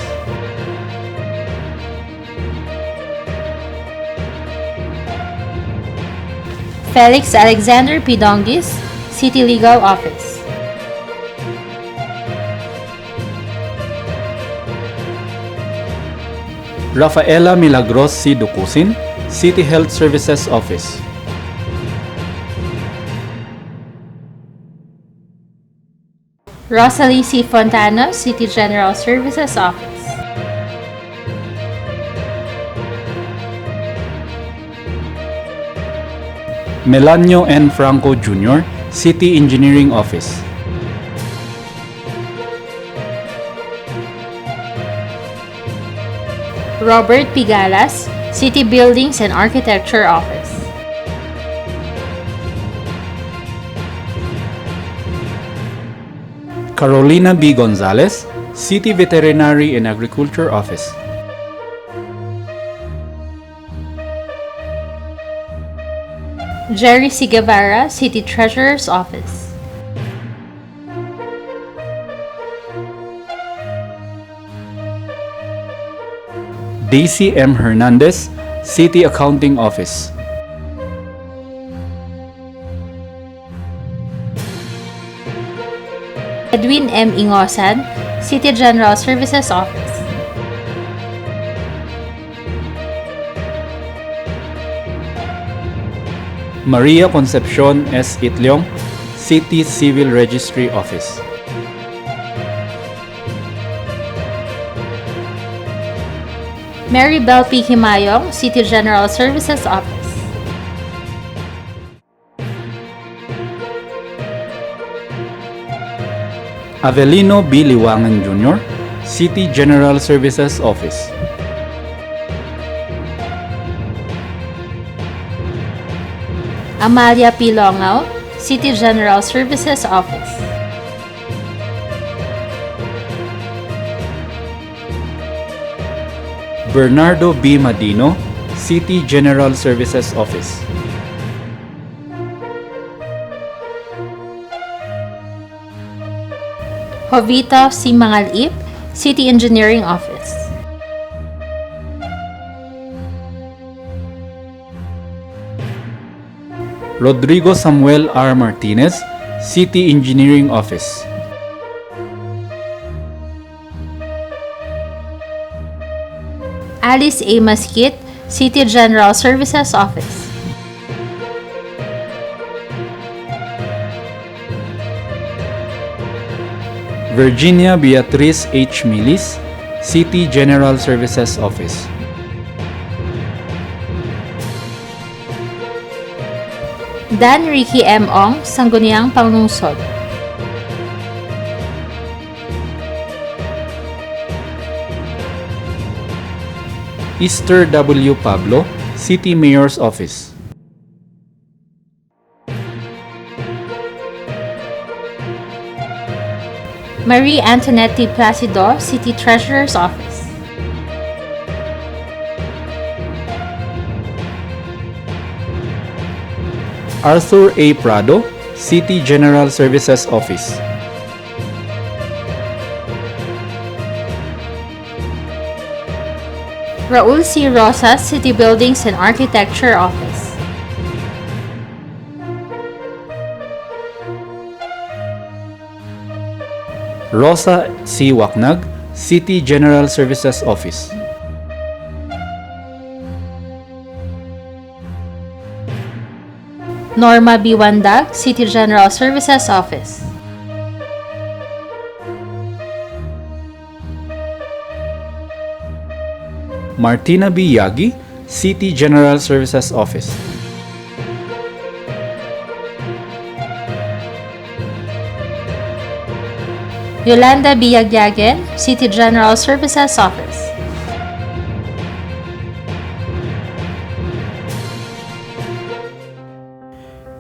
Felix Alexander P. Dongis, City Legal Office. Rafaela Milagros C. Ducusin, City Health Services Office. Rosalie C. Fontana, City General Services Office. Melanio N. Franco Jr., City Engineering Office. Robert P. Galas, City Buildings and Architecture Office. Carolina B. Gonzalez, City Veterinary and Agriculture Office. Jerry C. Guevara, City Treasurer's Office. Daisy M. Hernandez, City Accounting Office. Edwin M. Ingosan, City General Services Office. Maria Concepcion S. Itliong, City Civil Registry Office. Mary Bell P. Himayong, City General Services Office. Avelino B. Liwangan Jr., City General Services Office. Amalia P. Longaw, City General Services Office. Bernardo B. Madino, City General Services Office. Jovita C. Mangalip, City Engineering Office. Rodrigo Samuel R. Martinez, City Engineering Office. Alice A. Masquit, City General Services Office. Virginia Beatriz H. Milis, City General Services Office. Dan Ricky M. Ong, Sangguniang Panglungsod. Easter W. Pablo, City Mayor's Office. Marie Antoinette Placido, City Treasurer's Office. Arthur A. Prado, City General Services Office. Raul C. Rosas, City Buildings and Architecture Office. Rosa C. Waknag, City General Services Office. Norma B. Wandag, City General Services Office. Martina B. Yagi, City General Services Office. Yolanda B. Yagyagen, City General Services Office.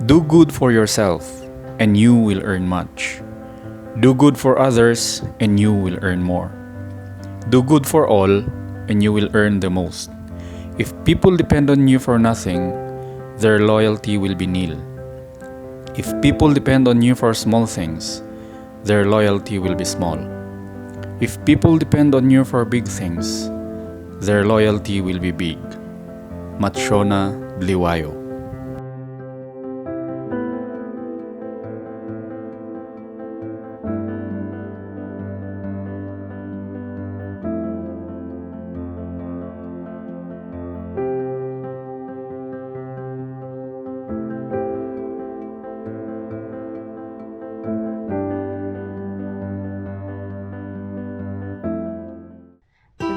Do good for yourself, and you will earn much. Do good for others, and you will earn more. Do good for all, and you will earn the most. If people depend on you for nothing, their loyalty will be nil. If people depend on you for small things, their loyalty will be small. If people depend on you for big things, their loyalty will be big. Matshona Liwayo.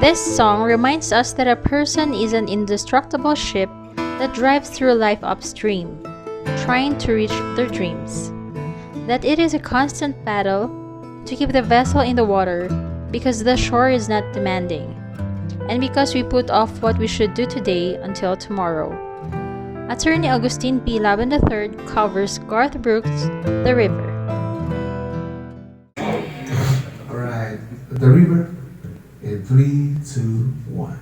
This song reminds us that a person is an indestructible ship that drives through life upstream, trying to reach their dreams. That it is a constant battle to keep the vessel in the water because the shore is not demanding, and because we put off what we should do today until tomorrow. Attorney Agustin P. Laban III covers Garth Brooks' The River. Alright, The River in 3, 2, 1.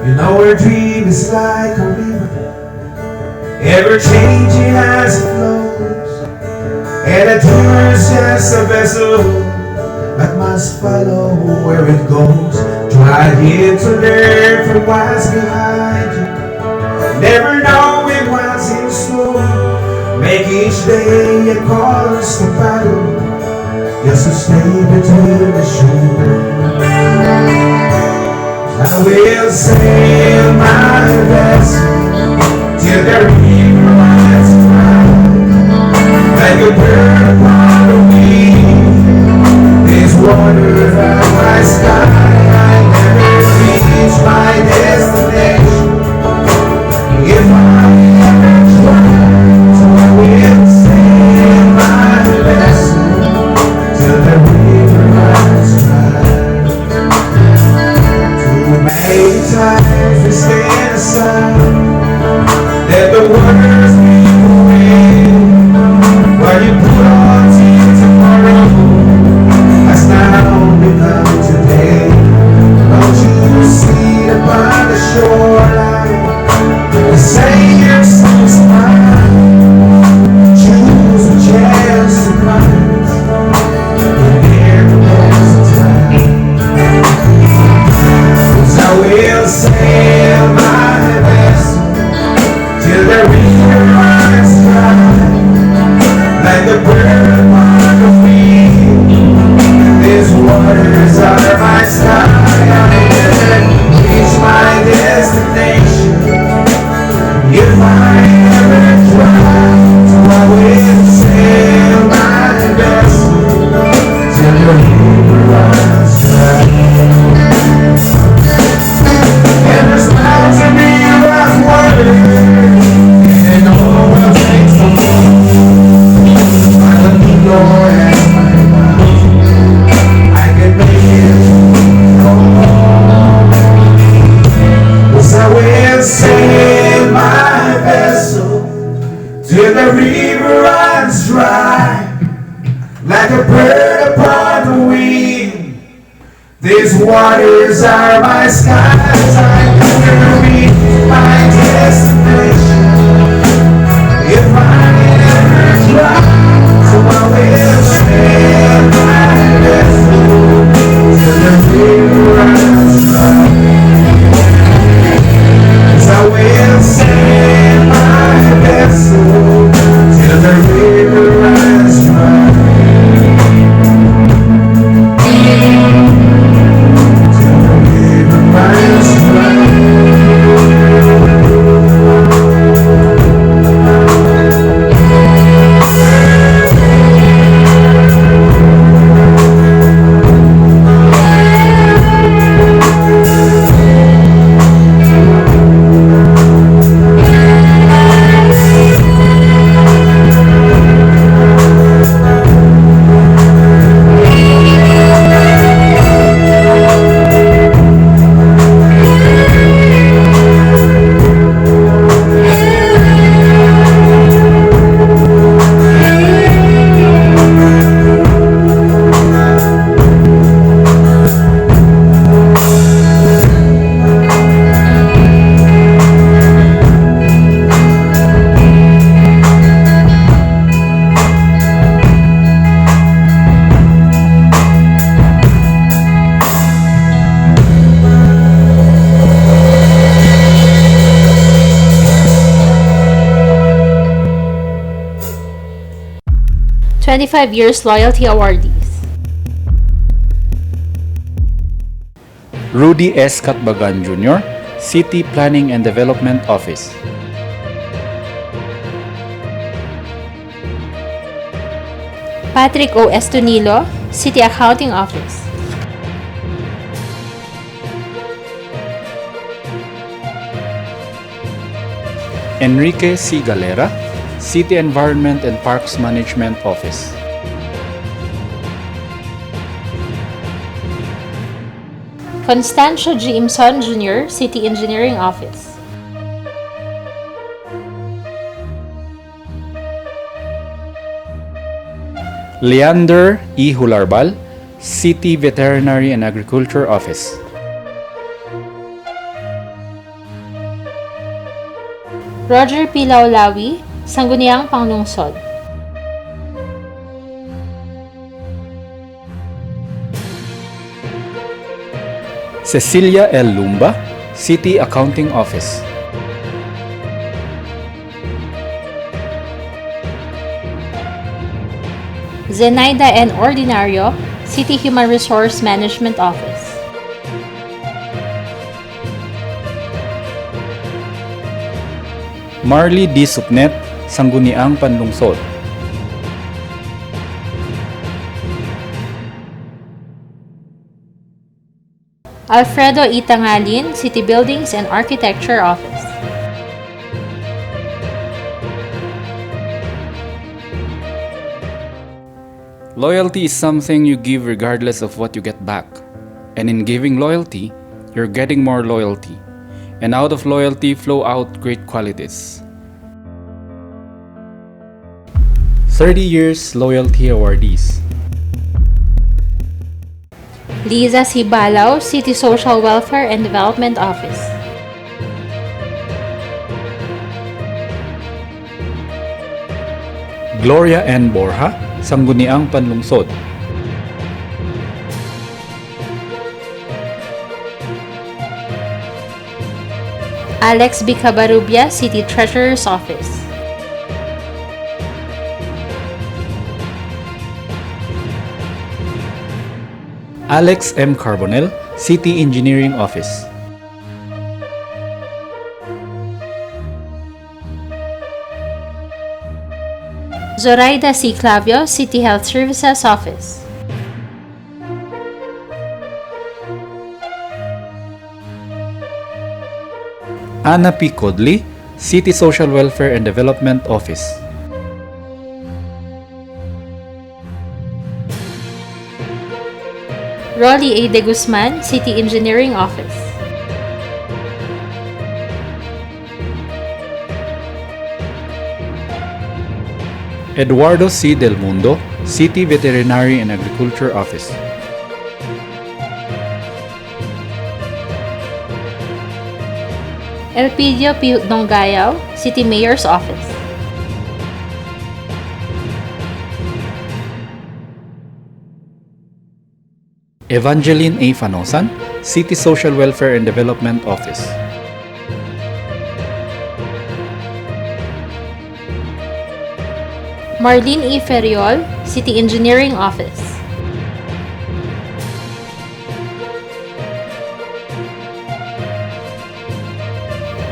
You know our dream is like a river, ever changing as it flows, and a dreamer is just a vessel that must follow where it goes. Try to learn from what's behind you, never knowing what's in store. Make each day a constant battle, just to stay between the shore. I will sail my vessel till the river runs dry, like a bird upon the wing. These waters are my sky. I never reach my destination if I ever try. So I will sail my vessel till the river runs dry. Many times we stand aside, let the waters sweep away, while you put These waters are my skies, I can reach my destination. If I ever try, so I will stand my vessel till the river runs dry. Yes, I will stand my vessel till the river runs dry. "25 Years Loyalty Awardees." Rudy S. Catbagan Jr., City Planning and Development Office. Patrick O. Estonilo, City Accounting Office. Enrique C. Galera, City Environment and Parks Management Office. Constancio G. Imson Jr., City Engineering Office. Leander E. Hularbal, City Veterinary and Agriculture Office. Roger P. Laulawi, Sangguniang Panglungsod. Cecilia L. Lumba, City Accounting Office. Zenaida N. Ordinario, City Human Resource Management Office. Marley D. Supnet, Sangguniang Panlungsod. Alfredo E. Tangalin, City Buildings and Architecture Office. Loyalty is something you give regardless of what you get back. And in giving loyalty, you're getting more loyalty. And out of loyalty flow out great qualities. 30 Years Loyalty Awardees. Liza C. Balao, City Social Welfare and Development Office. Gloria N. Borja, Sangguniang Panlungsod. Alex B. Cabarubia, City Treasurer's Office. Alex M. Carbonell, City Engineering Office. Zoraida C. Clavio, City Health Services Office. Anna P. Codley, City Social Welfare and Development Office. Rolly A. De Guzman, City Engineering Office. Eduardo C. Del Mundo, City Veterinary and Agriculture Office. Elpidio P. Dongayao, City Mayor's Office. Evangeline A. Fanosan, City Social Welfare and Development Office. Marlene E. Ferriol, City Engineering Office.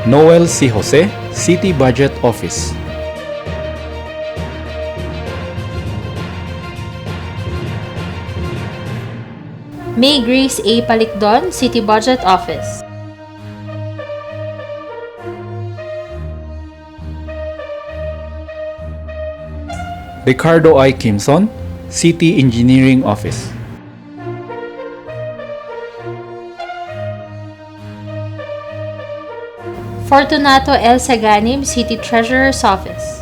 Noel C. Jose, City Budget Office. May Grace A. Palikdon, City Budget Office. Ricardo I. Kimson, City Engineering Office. Fortunato L. Saganib, City Treasurer's Office.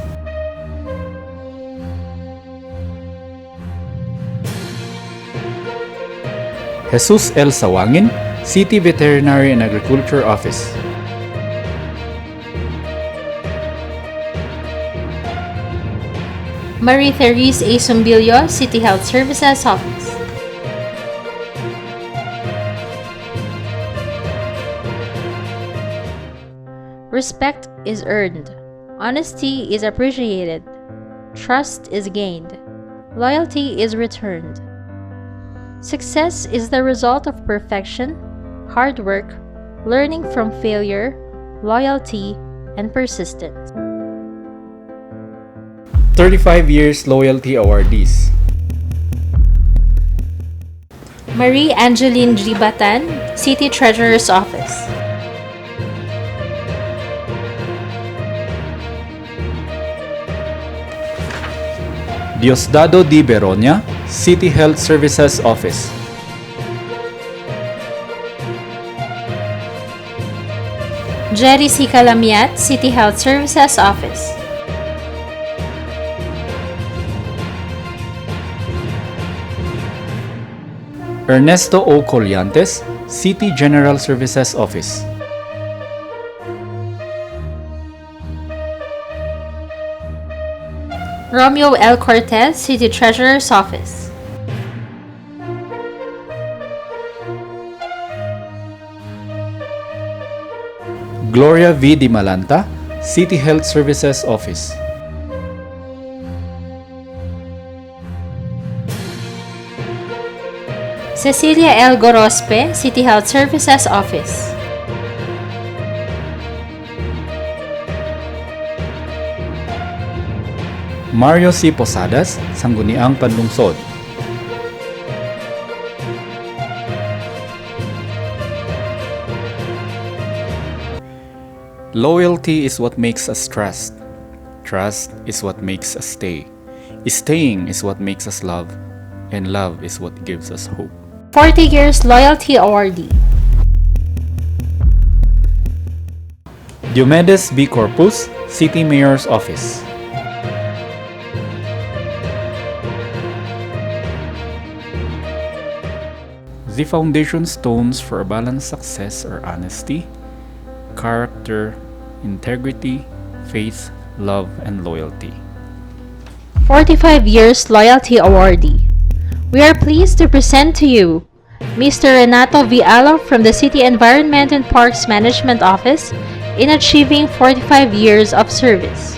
Jesus L. Sawangin, City Veterinary and Agriculture Office. Marie Therese A. Sumbilio, City Health Services Office. Respect is earned. Honesty is appreciated. Trust is gained. Loyalty is returned. Success is the result of perfection, hard work, learning from failure, loyalty, and persistence. 35 years Loyalty Awardees. Marie Angeline G. Batan, City Treasurer's Office. Diosdado D. Beronia, City Health Services Office. Jerry C. Calamiat, City Health Services Office. Ernesto O. Colliantes, City General Services Office. Romeo L. Cortez, City Treasurer's Office. Gloria V. Di Malanta, City Health Services Office. Cecilia L. Gorospe, City Health Services Office. Mario C. Posadas, Sangguniang Panlungsod. Loyalty is what makes us trust. Trust is what makes us stay. Staying is what makes us love. And love is what gives us hope. 40 years Loyalty Awardee. Diomedes B. Corpus, City Mayor's Office. The foundation stones for a balanced success are honesty, character, integrity, faith, love, and loyalty. 45 years Loyalty Awardee. We are pleased to present to you Mr. Renato Vialo from the City Environment and Parks Management Office in achieving 45 years of service.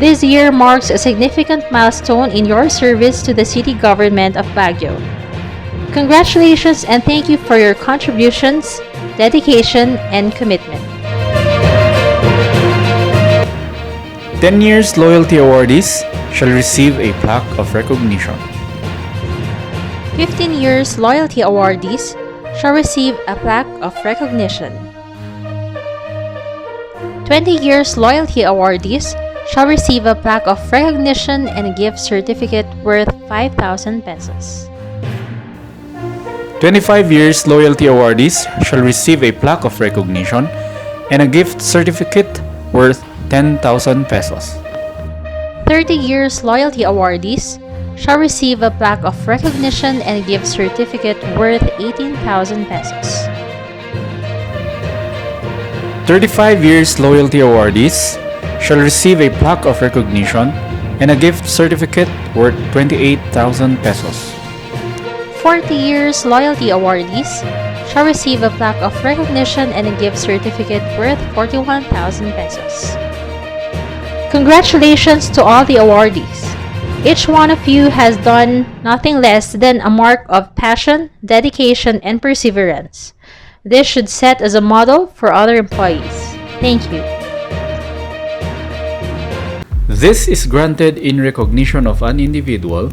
This year marks a significant milestone in your service to the city government of Baguio. Congratulations and thank you for your contributions, dedication, and commitment. 10 years Loyalty Awardees shall receive a plaque of recognition. 15 years Loyalty Awardees shall receive a plaque of recognition. 20 years Loyalty Awardees shall receive a plaque of recognition and a gift certificate worth 5,000 pesos. 25 years Loyalty Awardees shall receive a plaque of recognition and a gift certificate worth 10,000 pesos. 30 years Loyalty Awardees shall receive a plaque of recognition and a gift certificate worth 18,000 pesos. 35 years loyalty awardees shall receive a plaque of recognition and a gift certificate worth 28,000 pesos. 40 years loyalty awardees shall receive a plaque of recognition and a gift certificate worth 41,000 pesos. Congratulations to all the awardees. Each one of you has done nothing less than a mark of passion, dedication, and perseverance. This should set as a model for other employees. Thank you. This is granted in recognition of an individual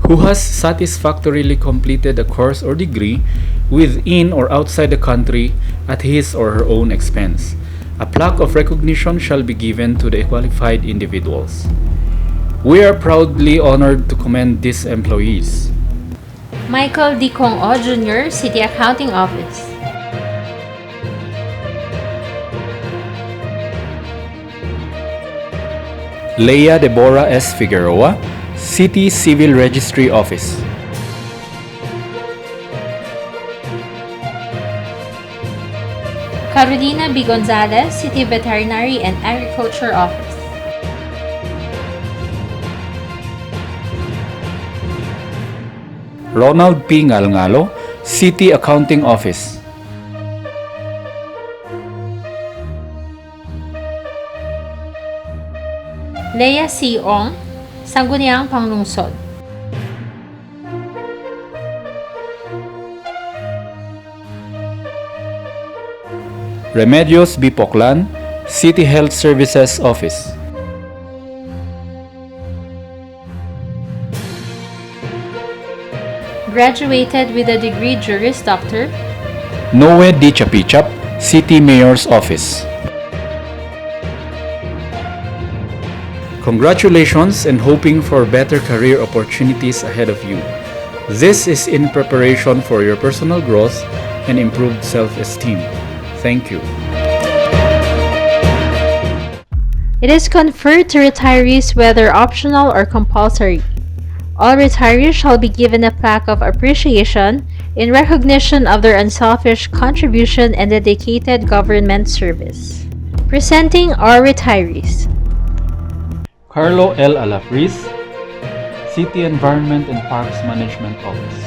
who has satisfactorily completed a course or degree within or outside the country at his or her own expense. A plaque of recognition shall be given to the qualified individuals. We are proudly honored to commend these employees. Michael D. O. Jr., City Accounting Office. Leia Deborah S. Figueroa, City Civil Registry Office. Carolina B. Gonzalez, City Veterinary and Agriculture Office. Ronald P. Ngalngalo, City Accounting Office. Leia C. Ong, Sangguniang Panglungsod. Remedios B. Poclan, City Health Services Office. Graduated with a degree Juris Doctor. Noe D. Chapichap, City Mayor's Office. Congratulations and hoping for better career opportunities ahead of you. This is in preparation for your personal growth and improved self-esteem. Thank you. It is conferred to retirees whether optional or compulsory. All retirees shall be given a plaque of appreciation in recognition of their unselfish contribution and dedicated government service. Presenting our retirees. Carlo L. Alafriz, City Environment and Parks Management Office.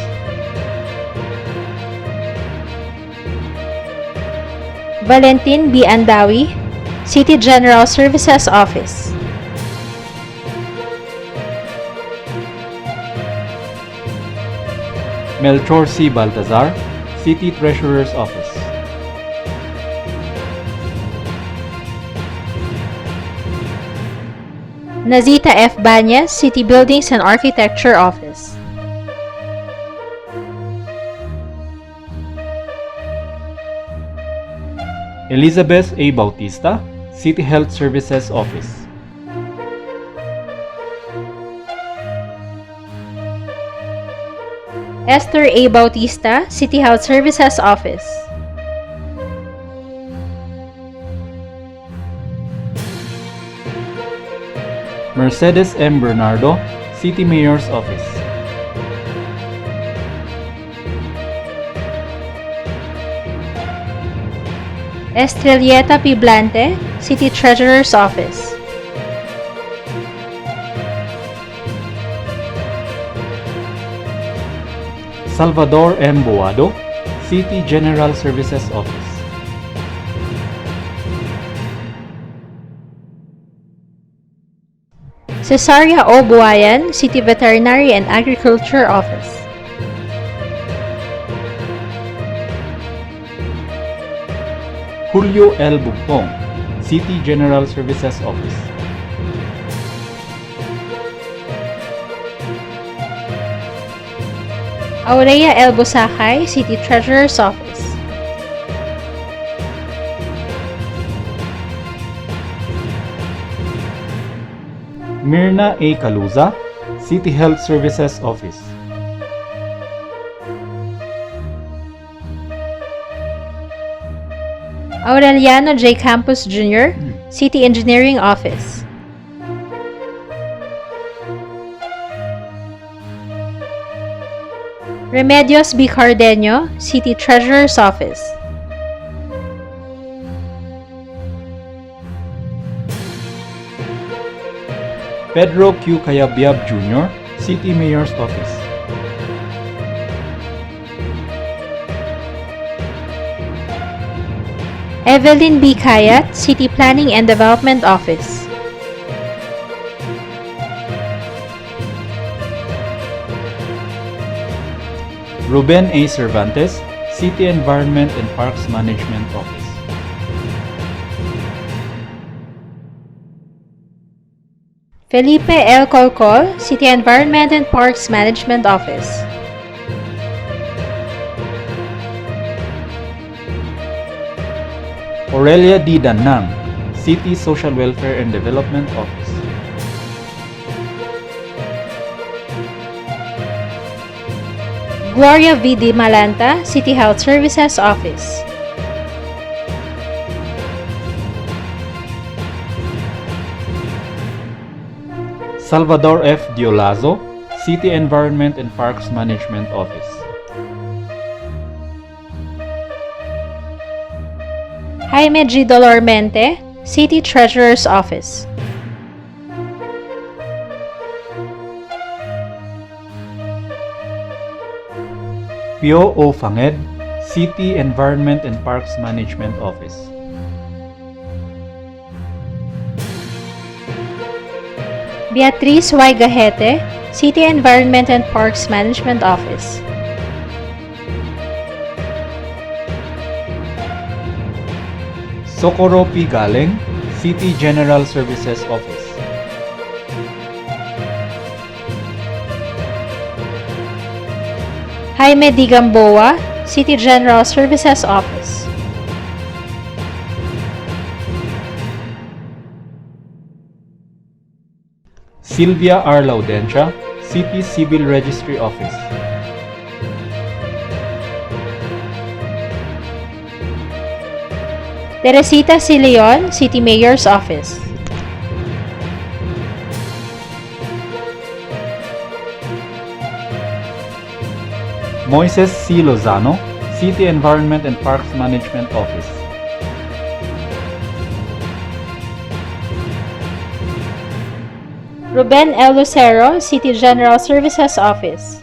Valentin B. Andawi, City General Services Office. Melchor C. Baltazar, City Treasurer's Office. Nazita F. Banyas, City Buildings and Architecture Office. Elizabeth A. Bautista, City Health Services Office. Esther A. Bautista, City Health Services Office. Mercedes M. Bernardo, City Mayor's Office. Estrelleta P. Blante, City Treasurer's Office. Salvador M. Boado, City General Services Office. Cesaria O. Buayan, City Veterinary and Agriculture Office. Julio L. Bugtong, City General Services Office. Aurea L. Busakay, City Treasurer's Office. Mirna A. Caluza, City Health Services Office. Aureliano J. Campos Jr., City Engineering Office. Remedios B. Cardenio, City Treasurer's Office. Pedro Q. Cayabyab Jr., City Mayor's Office. Evelyn B. Kayat, City Planning and Development Office. Ruben A. Cervantes, City Environment and Parks Management Office. Felipe L. Colcol, City Environment and Parks Management Office. Aurelia D. Danang, City Social Welfare and Development Office. Gloria V. D. Malanta, City Health Services Office. Salvador F. Diolazo, City Environment and Parks Management Office. Jaime G. Dolormente, City Treasurer's Office. Pio O. Fanged, City Environment and Parks Management Office. Beatriz Y. Gajete, City Environment and Parks Management Office. Socorro P. Galing, City General Services Office. Jaime D. Gamboa, City General Services Office. Sylvia R. Laudentia, City Civil Registry Office. Teresita C. Leon, City Mayor's Office. Moises C. Lozano, City Environment and Parks Management Office. Ruben L. Lucero, City General Services Office.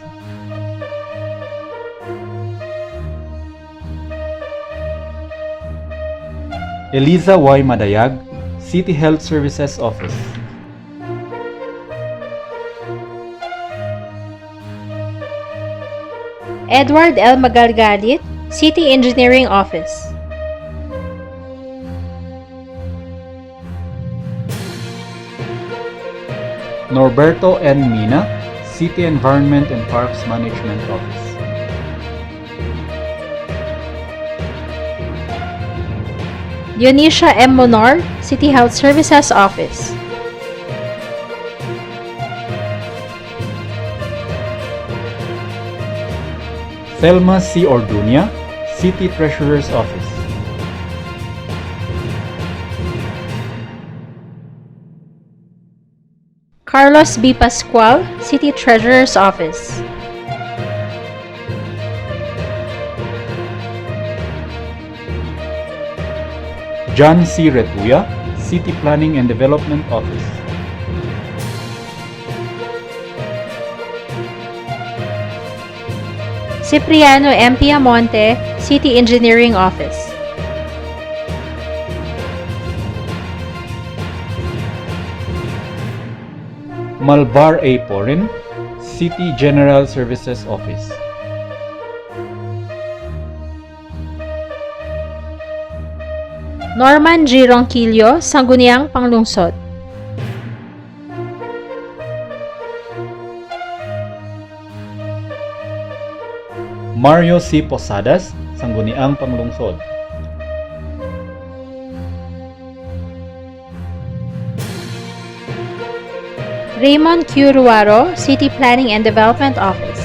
Eliza Y. Madayag, City Health Services Office. Edward L. Magalgalit, City Engineering Office. Norberto N. Mina, City Environment and Parks Management Office. Dionisha M. Monor, City Health Services Office. Thelma C. Orduña, City Treasurer's Office. Carlos B. Pascual, City Treasurer's Office. John C. Retuya, City Planning and Development Office. Cipriano M. Piamonte, City Engineering Office. Malvar A. Porin, City General Services Office. Norman G. Ronquillo, Sangguniang Panglungsod. Mario C. Posadas, Sangguniang Panglungsod. Raymond Q. Ruaro, City Planning and Development Office.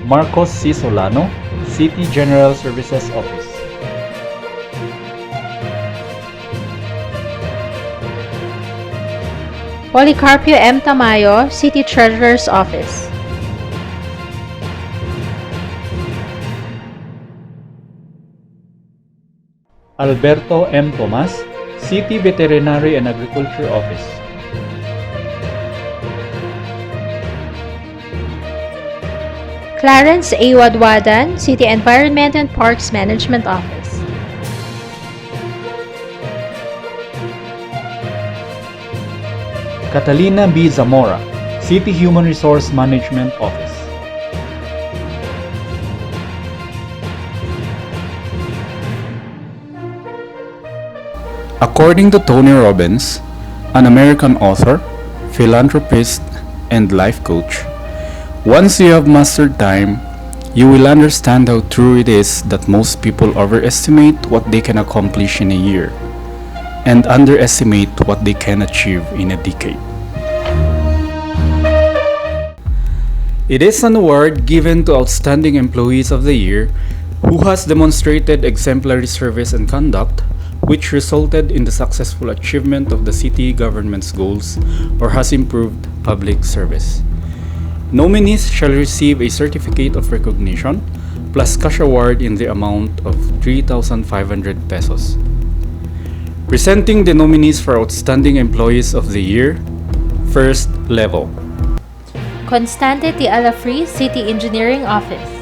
Marcos C. Solano, City General Services Office. Policarpio M. Tamayo, City Treasurer's Office. Alberto M. Tomas, City Veterinary and Agriculture Office. Clarence A. Wadwadan, City Environment and Parks Management Office. Catalina B. Zamora, City Human Resource Management Office. According to Tony Robbins, an American author, philanthropist, and life coach, once you have mastered time, you will understand how true it is that most people overestimate what they can accomplish in a year and underestimate what they can achieve in a decade. It is an award given to outstanding employees of the year who has demonstrated exemplary service and conduct, which resulted in the successful achievement of the city government's goals or has improved public service. Nominees shall receive a certificate of recognition plus cash award in the amount of 3,500 pesos. Presenting the nominees for Outstanding Employees of the Year, First Level. Constante T. Alafri, City Engineering Office.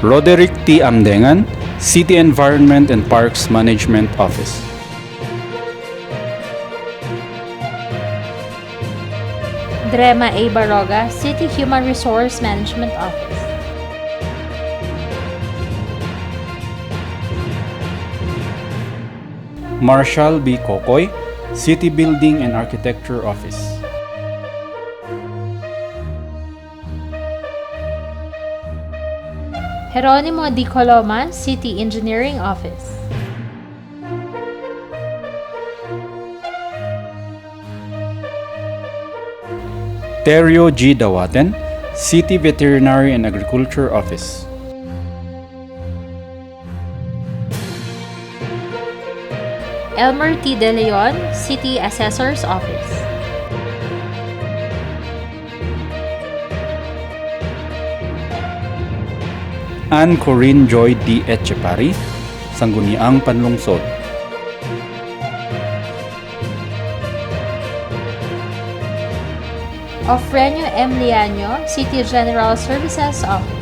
Roderick T. Amdengan, City Environment and Parks Management Office. Drema A. Baroga, City Human Resource Management Office. Marshall B. Kokoy, City Building and Architecture Office. Jeronimo D. Coloman, City Engineering Office. Terio G. Dawaten, City Veterinary and Agriculture Office. Elmer T. De Leon, City Assessor's Office. Ann Corinne Joy D. Etchepari, Sangguniang Panlungsod. Ofrenio M. Liaño, City General Services Office.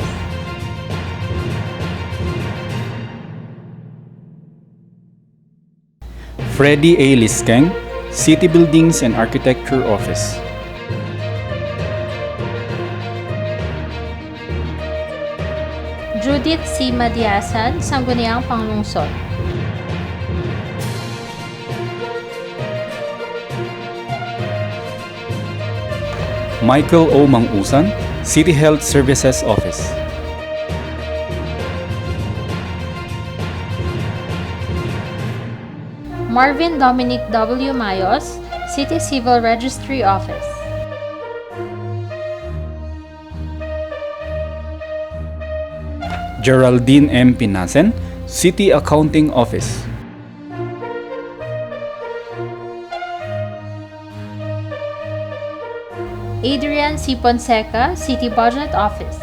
Freddy A. Liskeng, City Buildings and Architecture Office. Judith C. Madiasan, Sangguniang Panlungsod. Michael O. Mangusan, City Health Services Office. Marvin Dominic W. Mayos, City Civil Registry Office. Geraldine M. Pinasen, City Accounting Office. Adrian C. Ponseca, City Budget Office.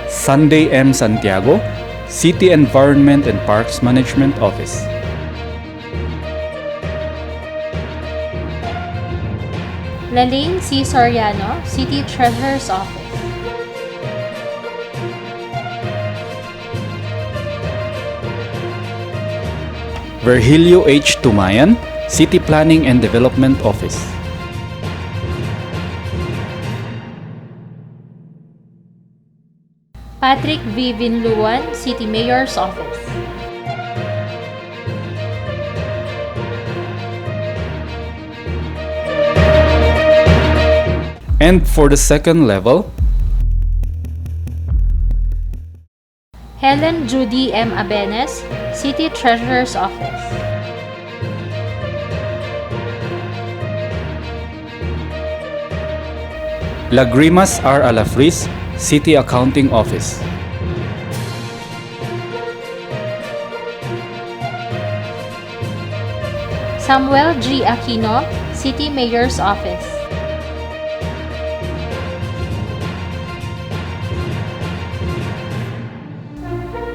Sunday M. Santiago, City Environment and Parks Management Office. Lalaine C. Soriano, City Treasurer's Office. Virgilio H. Tumayan, City Planning and Development Office. Patrick V. Vinluan, City Mayor's Office. And for the second level, Helen Judy M. Abenes, City Treasurer's Office. Lagrimas R. Alafris, City Accounting Office. Samuel G. Aquino, City Mayor's Office.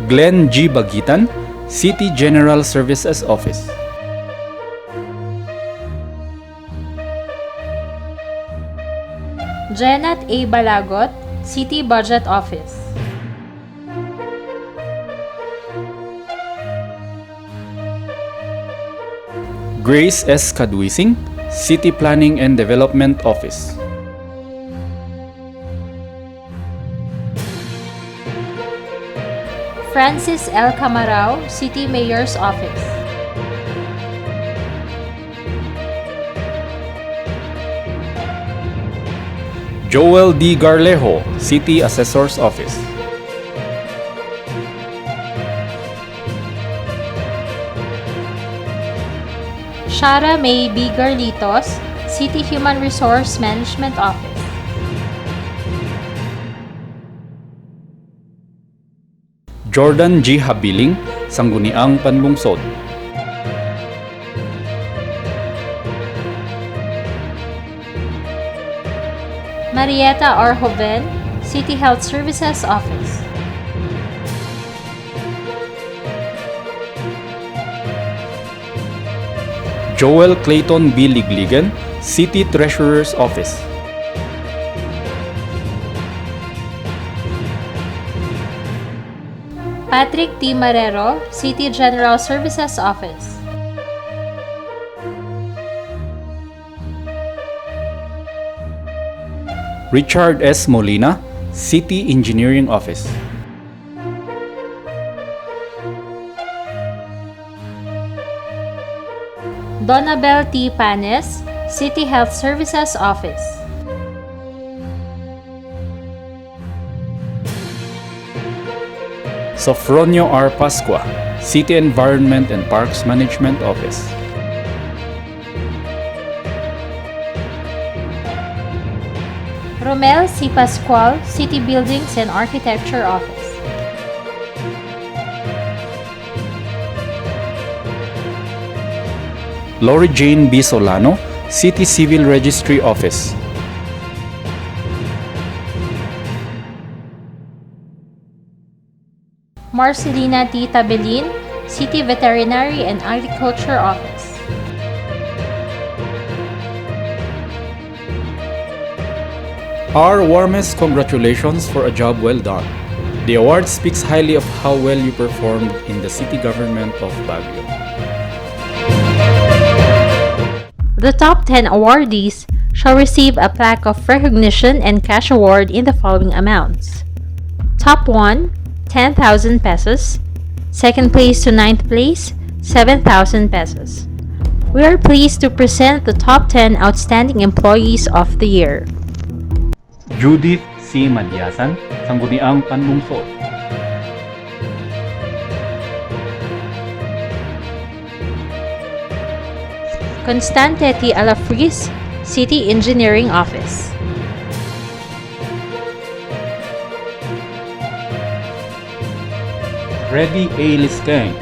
Glenn G. Bagitan, City General Services Office. Janet A. Balagot, City Budget Office. Grace S. Kadwising, City Planning and Development Office. Francis L. Camarao, City Mayor's Office. Joel D. Garlejo, City Assessor's Office. Shara May B. Garlitos, City Human Resource Management Office. Jordan G. Habiling, Sangguniang Panlungsod. Marieta R. Joven, City Health Services Office. Joel Clayton B. Ligligan, City Treasurer's Office. Patrick T. Marrero, City General Services Office. Richard S. Molina, City Engineering Office. Donabel T. Panes, City Health Services Office. Sofronio R. Pascua, City Environment and Parks Management Office. Romel C. Pascual, City Buildings and Architecture Office. Lori Jane B. Solano, City Civil Registry Office. Marcelina T. Tabelin, City Veterinary and Agriculture Office. Our warmest congratulations for a job well done. The award speaks highly of how well you performed in the city government of Baguio. The top 10 awardees shall receive a plaque of recognition and cash award in the following amounts. Top 1, 10,000 pesos. Second place to 9th place, 7,000 pesos. We are pleased to present the top 10 outstanding employees of the year. Judith C. Madyasan, Sangguniang Panlungsod. Constante T. Alafris, City Engineering Office. Freddy A. Liskeng,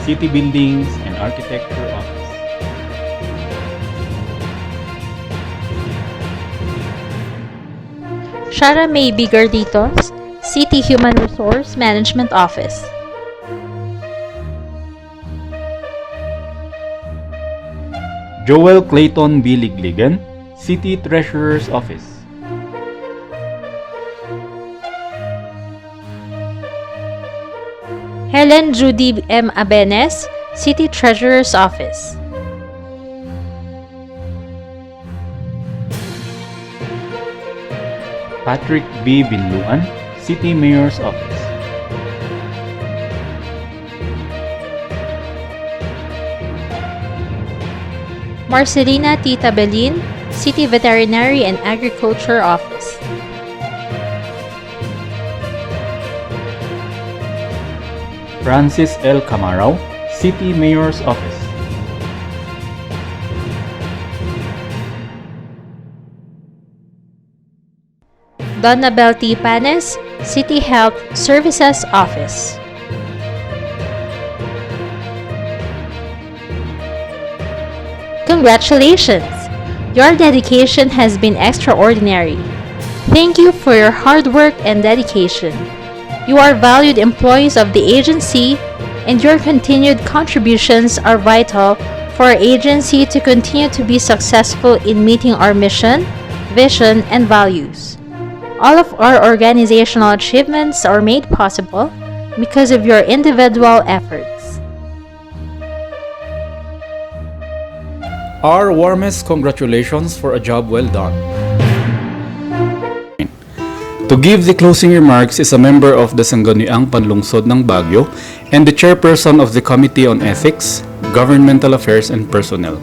City Buildings and Architecture Office. Shara May Bigarditos, City Human Resource Management Office. Joel Clayton B. Ligligan, City Treasurer's Office. Helen Judy M. Abenes, City Treasurer's Office. Patrick B. Binluan, City Mayor's Office. Marcelina T. Tabelin, City Veterinary and Agriculture Office. Francis L. Camarao, City Mayor's Office. Donabel T. Panes, City Health Services Office. Congratulations! Your dedication has been extraordinary. Thank you for your hard work and dedication. You are valued employees of the agency, and your continued contributions are vital for our agency to continue to be successful in meeting our mission, vision, and values. All of our organizational achievements are made possible because of your individual efforts. Our warmest congratulations for a job well done. To give the closing remarks is a member of the Sangguniang Panlungsod ng Baguio and the chairperson of the Committee on Ethics, Governmental Affairs and Personnel.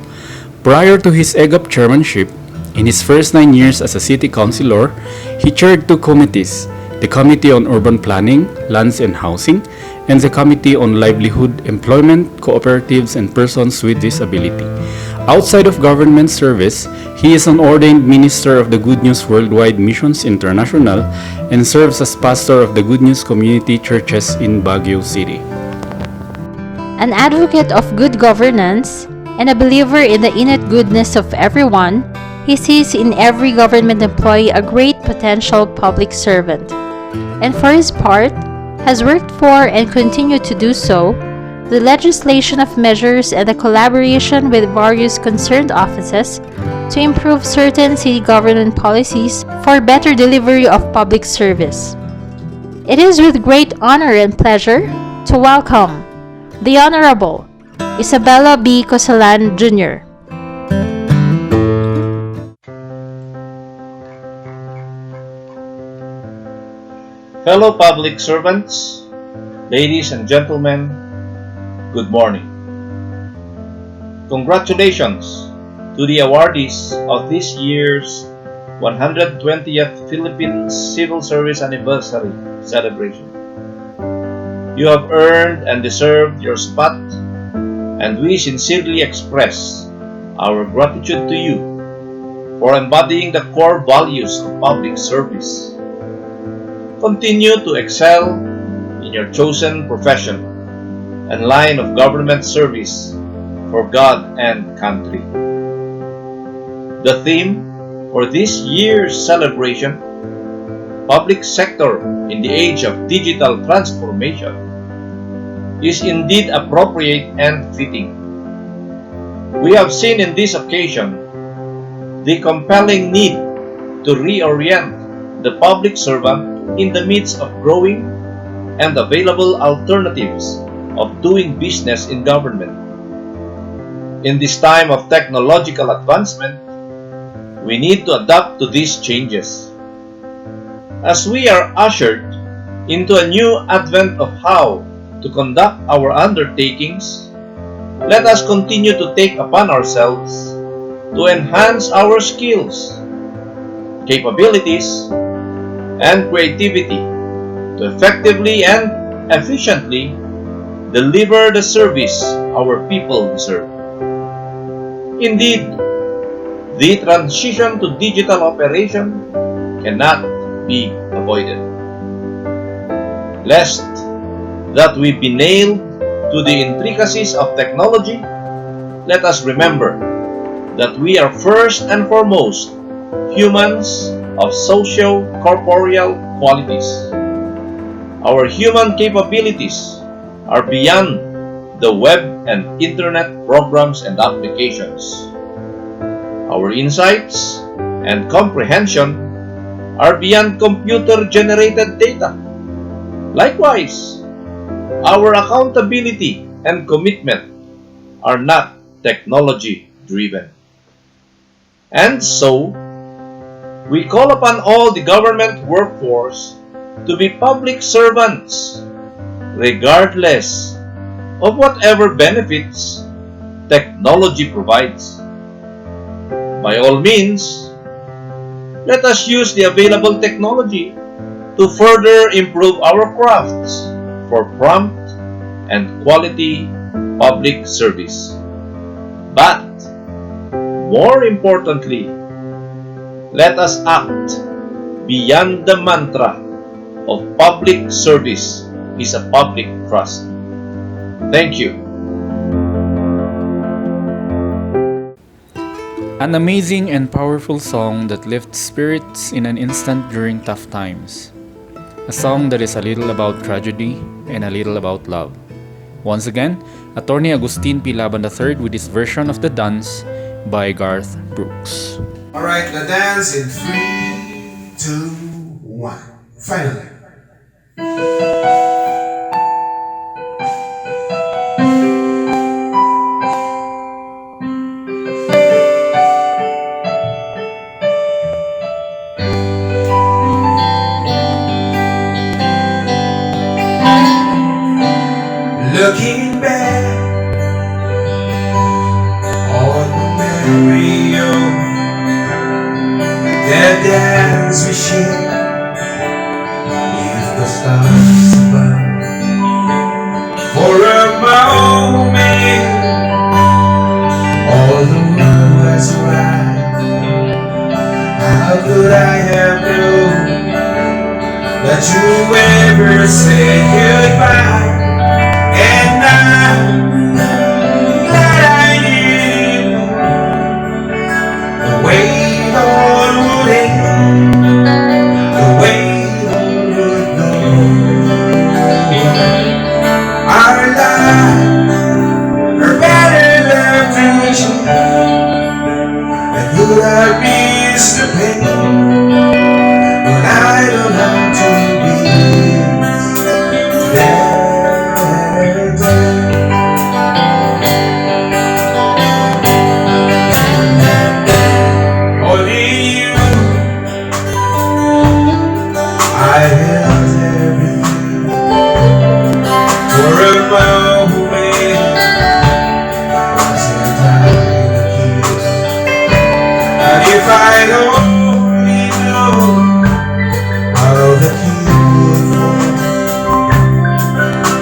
Prior to his EGAP chairmanship, in his first 9 years as a city councilor, he chaired 2 committees, the Committee on Urban Planning, Lands and Housing, and the Committee on Livelihood, Employment, Cooperatives, and Persons with Disability. Outside of government service, he is an ordained minister of the Good News Worldwide Missions International and serves as pastor of the Good News Community Churches in Baguio City. An advocate of good governance and a believer in the innate goodness of everyone, he sees in every government employee a great potential public servant, and for his part, has worked for and continued to do so the legislation of measures and the collaboration with various concerned offices to improve certain city government policies for better delivery of public service. It is with great honor and pleasure to welcome the Honorable Isabelo B. Cosalan Jr. Fellow public servants, ladies and gentlemen, good morning. Congratulations to the awardees of this year's 120th Philippine Civil Service Anniversary celebration. You have earned and deserved your spot, and we sincerely express our gratitude to you for embodying the core values of public service. Continue to excel in your chosen profession and line of government service for God and country. The theme for this year's celebration, Public Sector in the Age of Digital Transformation, is indeed appropriate and fitting. We have seen in this occasion the compelling need to reorient the public servant in the midst of growing and available alternatives of doing business in government. In this time of technological advancement, we need to adapt to these changes. As we are ushered into a new advent of how to conduct our undertakings, let us continue to take upon ourselves to enhance our skills, capabilities, and creativity to effectively and efficiently deliver the service our people deserve. Indeed, the transition to digital operation cannot be avoided. Lest that we be nailed to the intricacies of technology, let us remember that we are first and foremost humans of socio-corporeal qualities. Our human capabilities are beyond the web and internet programs and applications. Our insights and comprehension are beyond computer-generated data. Likewise, our accountability and commitment are not technology-driven. And so, we call upon all the government workforce to be public servants, regardless of whatever benefits technology provides. By all means, let us use the available technology to further improve our crafts for prompt and quality public service. But, more importantly, let us act beyond the mantra of public service is a public trust. Thank you. An amazing and powerful song that lifts spirits in an instant during tough times. A song that is a little about tragedy and a little about love. Once again, Atty. Agustin P. Laban III with his version of the dance by Garth Brooks. Alright, the dance in 3, 2, 1. Finally. Looking back on the memory of that dance we shared beneath the stars above. For a moment, all the world was right. How could I have known that you ever said goodbye? And I'm glad I did. The weight on would end, the weight on would go. Our lives are better than fiction, and could I miss the pain? But I don't have to be there. If I only know how the key would fall,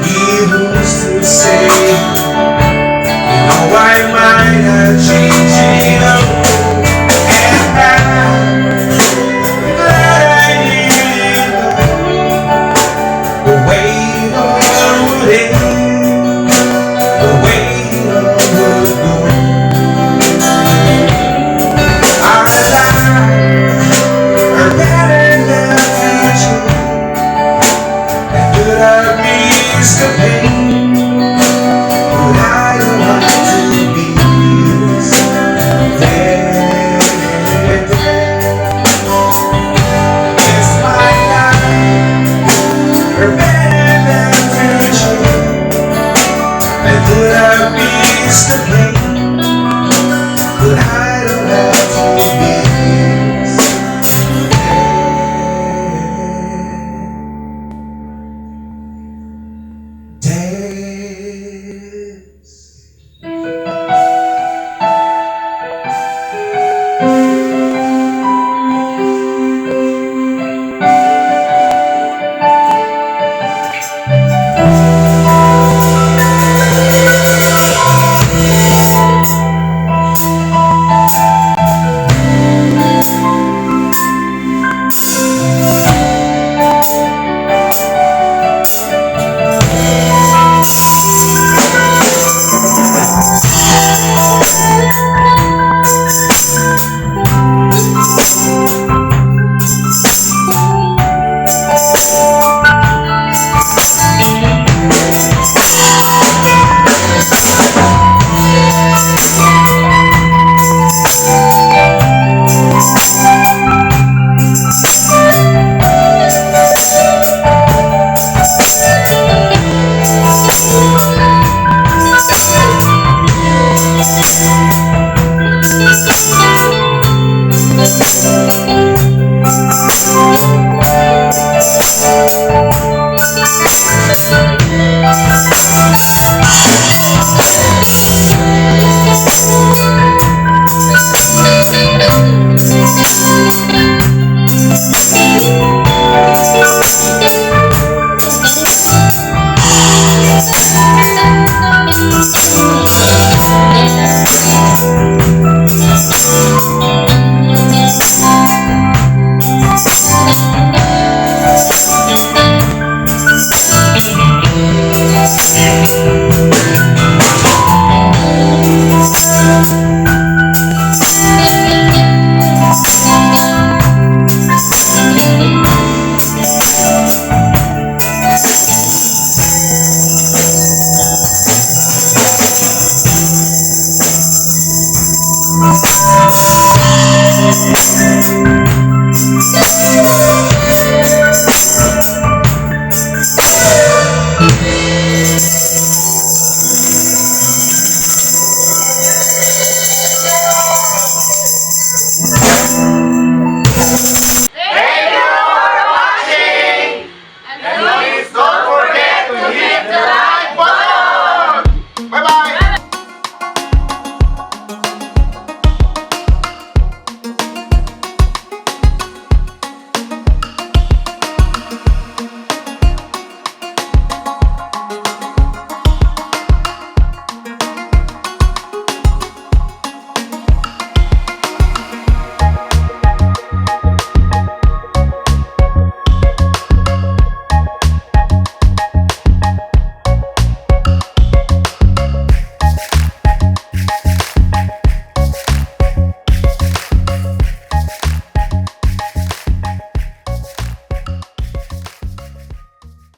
he who's to say, you know I might have changed it up. And I'm glad I didn't know the weight on would end, the weight on would go. The pain, but I don't want to be there. It's my life, or better than future. And could I miss the pain, but I don't have to be there.